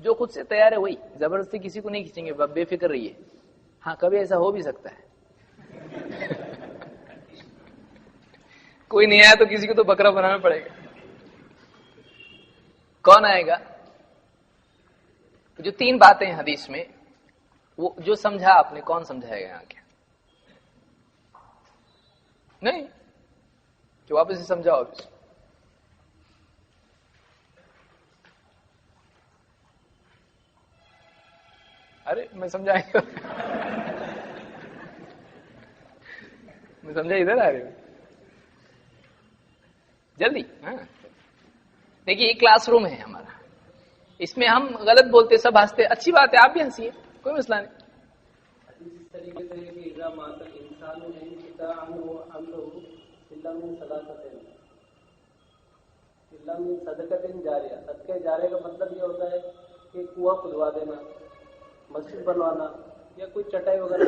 جو خود سے تیار ہے وہی، زبردستی کسی کو نہیں کھینچیں گے، بے فکر رہیے۔ ہاں کبھی ایسا ہو بھی سکتا ہے کوئی نہیں آیا تو کسی کو تو بکرا بنانا پڑے گا۔ کون آئے گا؟ جو 3 باتیں ہیں حدیث میں وہ جو سمجھا آپ نے، کون سمجھائے گا یہاں کے؟ نہیں کہ واپس ہی سمجھاؤ واپس۔ ارے میں سمجھائے گا میں سمجھا ادھر آ رہے ہوں جلدی۔ ہاں دیکھیے یہ کلاس روم ہے ہمارا، اس میں ہم غلط بولتے سب ہنستے، اچھی بات ہے آپ بھی ہنسیے، کوئی مسئلہ نہیں۔ اس طریقے سے کہ اذا مات الانسان انقطع عنه امره الا من صدقۃ جاریہ۔ صدقہ جاریہ کا مطلب یہ ہوتا ہے کہ کنواں کھدوا دینا، مسجد بنوانا یا کوئی چٹائی وغیرہ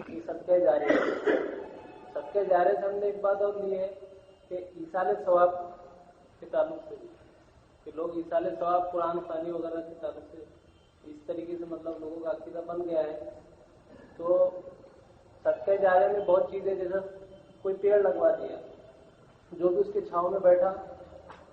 یہ صدقہ جاریہ ہے۔ صدقہ جاریہ سے ہم نے ایک بات اور لی ہے کہ ایصال ثواب کے تعلق سے کہ لوگ ایصال ثواب قرآن خوانی وغیرہ کے تعلق سے اس طریقے سے مطلب لوگوں کا عقیدہ بن گیا ہے۔ تو صدقہ جاریہ میں بہت چیزیں، جیسے کوئی پیڑ لگوا دیا، جو بھی اس کے چھاؤں میں بیٹھا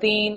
3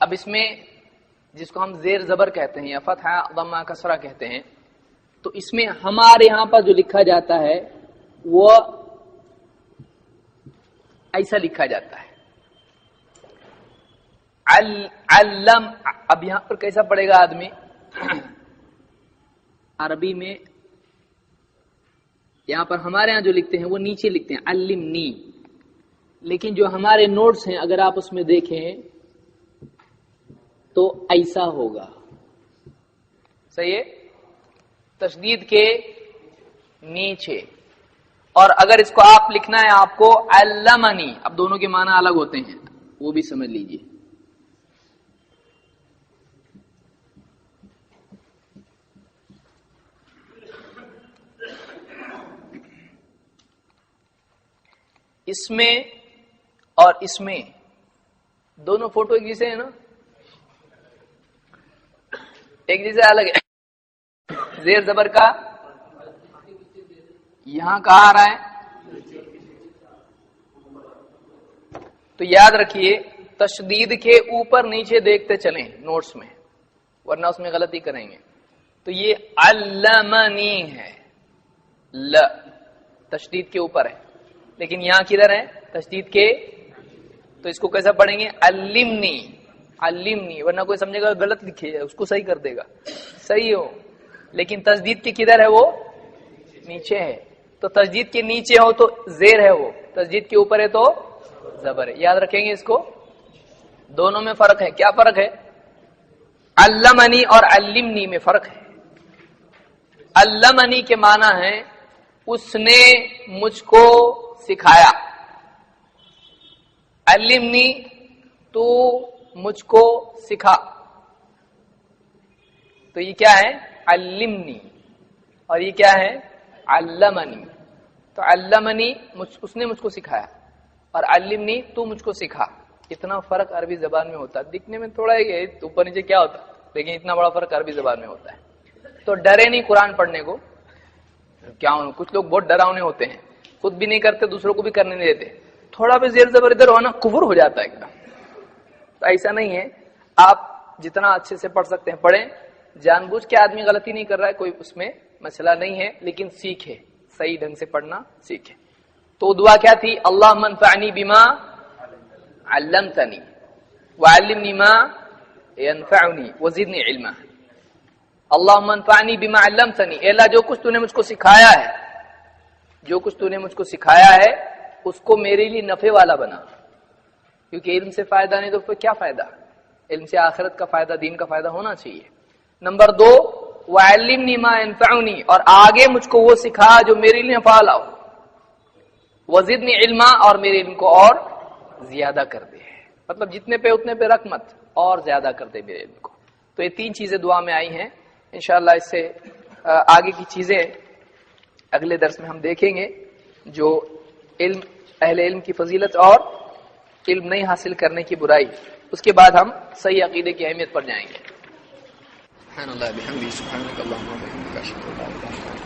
اب اس میں جس کو ہم زیر زبر کہتے ہیں یا فتح ضمہ کسرہ کہتے ہیں، تو اس میں ہمارے یہاں پر جو لکھا جاتا ہے وہ ایسا لکھا جاتا ہے علم. اب یہاں پر کیسا پڑھے گا آدمی؟ عربی میں یہاں پر ہمارے یہاں جو لکھتے ہیں وہ نیچے لکھتے ہیں علمنی، لیکن جو ہمارے نوٹس ہیں اگر آپ اس میں دیکھیں تو ایسا ہوگا. صحیح ہے، تشدید کے نیچے. اور اگر اس کو آپ لکھنا ہے آپ کو علمنی، اب دونوں کے معنی الگ ہوتے ہیں، وہ بھی سمجھ لیجئے. اس میں اور اس میں دونوں فوٹو ایک جیسے ہیں نا، ایک جیسے الگ ہے. زیر زبر کا یہاں کہاں آ رہا ہے؟ تو یاد رکھیے تشدید کے اوپر نیچے دیکھتے چلیں نوٹس میں، ورنہ اس میں غلطی کریں گے. تو یہ علمنی ہے، ل تشدید کے اوپر ہے، لیکن یہاں کدھر ہے؟ تشدید کے. تو اس کو کیسا پڑھیں گے؟ علمنی، علمنی. ورنہ کوئی سمجھے گا غلط لکھے ہے، اس کو صحیح کر دے گا، صحیح ہو، لیکن تشدید کے کدھر ہے؟ وہ نیچے ہے. تو تشدید کے نیچے ہو تو زیر ہے، وہ تشدید کے اوپر ہے تو زبر ہے. یاد رکھیں گے اس کو، دونوں میں فرق ہے. کیا فرق ہے؟ علمنی اور علمنی میں فرق ہے. علمنی کے معنی ہے اس نے مجھ کو سکھایا. علمنی تو مجھ کو سکھا. تو یہ کیا ہے؟ علمنی. اور یہ کیا ہے؟ علمنی. تو علمنی اس نے مجھ کو سکھایا، اور علمنی تو مجھ کو سکھا. اتنا فرق عربی زبان میں ہوتا ہے. دکھنے میں تھوڑا ہی اوپر نیچے کیا ہوتا ہے، لیکن اتنا بڑا فرق عربی زبان میں ہوتا ہے. تو ڈرے نہیں قرآن پڑھنے کو. کیا کچھ لوگ بہت ڈراؤنے ہوتے ہیں، خود بھی نہیں کرتے دوسروں کو بھی کرنے نہیں دیتے. تھوڑا بھی زیر زبر ادھر ہونا کفر ہو جاتا ہے ایک دم. تو ایسا نہیں ہے، آپ جتنا اچھے سے پڑھ سکتے ہیں پڑھیں. جان بوجھ کے آدمی غلطی نہیں کر رہا ہے، کوئی اس میں مسئلہ نہیں ہے، لیکن سیکھے، صحیح ڈھنگ سے پڑھنا سیکھے. تو دعا کیا تھی؟ اللہم انفعنی بما علمتنی وعلمنی ما ینفعنی وزدنی علما. اللہم انفعنی بما علمتنی، اے اللہ جو کچھ تو نے مجھ کو سکھایا ہے، جو کچھ تو نے مجھ کو سکھایا ہے اس کو میرے لیے نفع والا بنا. کیونکہ علم سے فائدہ نہیں تو پھر کیا فائدہ؟ علم سے آخرت کا فائدہ، دین کا فائدہ ہونا چاہیے. نمبر 2 وعلمنی ما ینفعنی، اور آگے مجھ کو وہ سکھا جو میرے لیے نفع والا ہو. وزدنی علما، اور میرے علم کو اور زیادہ کر دے. مطلب جتنے پہ اتنے پہ رکھ مت، اور زیادہ کر دے میرے علم کو. تو یہ 3 چیزیں دعا میں آئی ہیں. انشاءاللہ اس سے آگے کی چیزیں اگلے درس میں ہم دیکھیں گے، جو علم، اہل علم کی فضیلت اور علم نہیں حاصل کرنے کی برائی. اس کے بعد ہم صحیح عقیدے کی اہمیت پر جائیں گے. سبحان اللہ بحمدہ، سبحانک اللہم وبحمدک، اشہد ان لا الہ الا انت.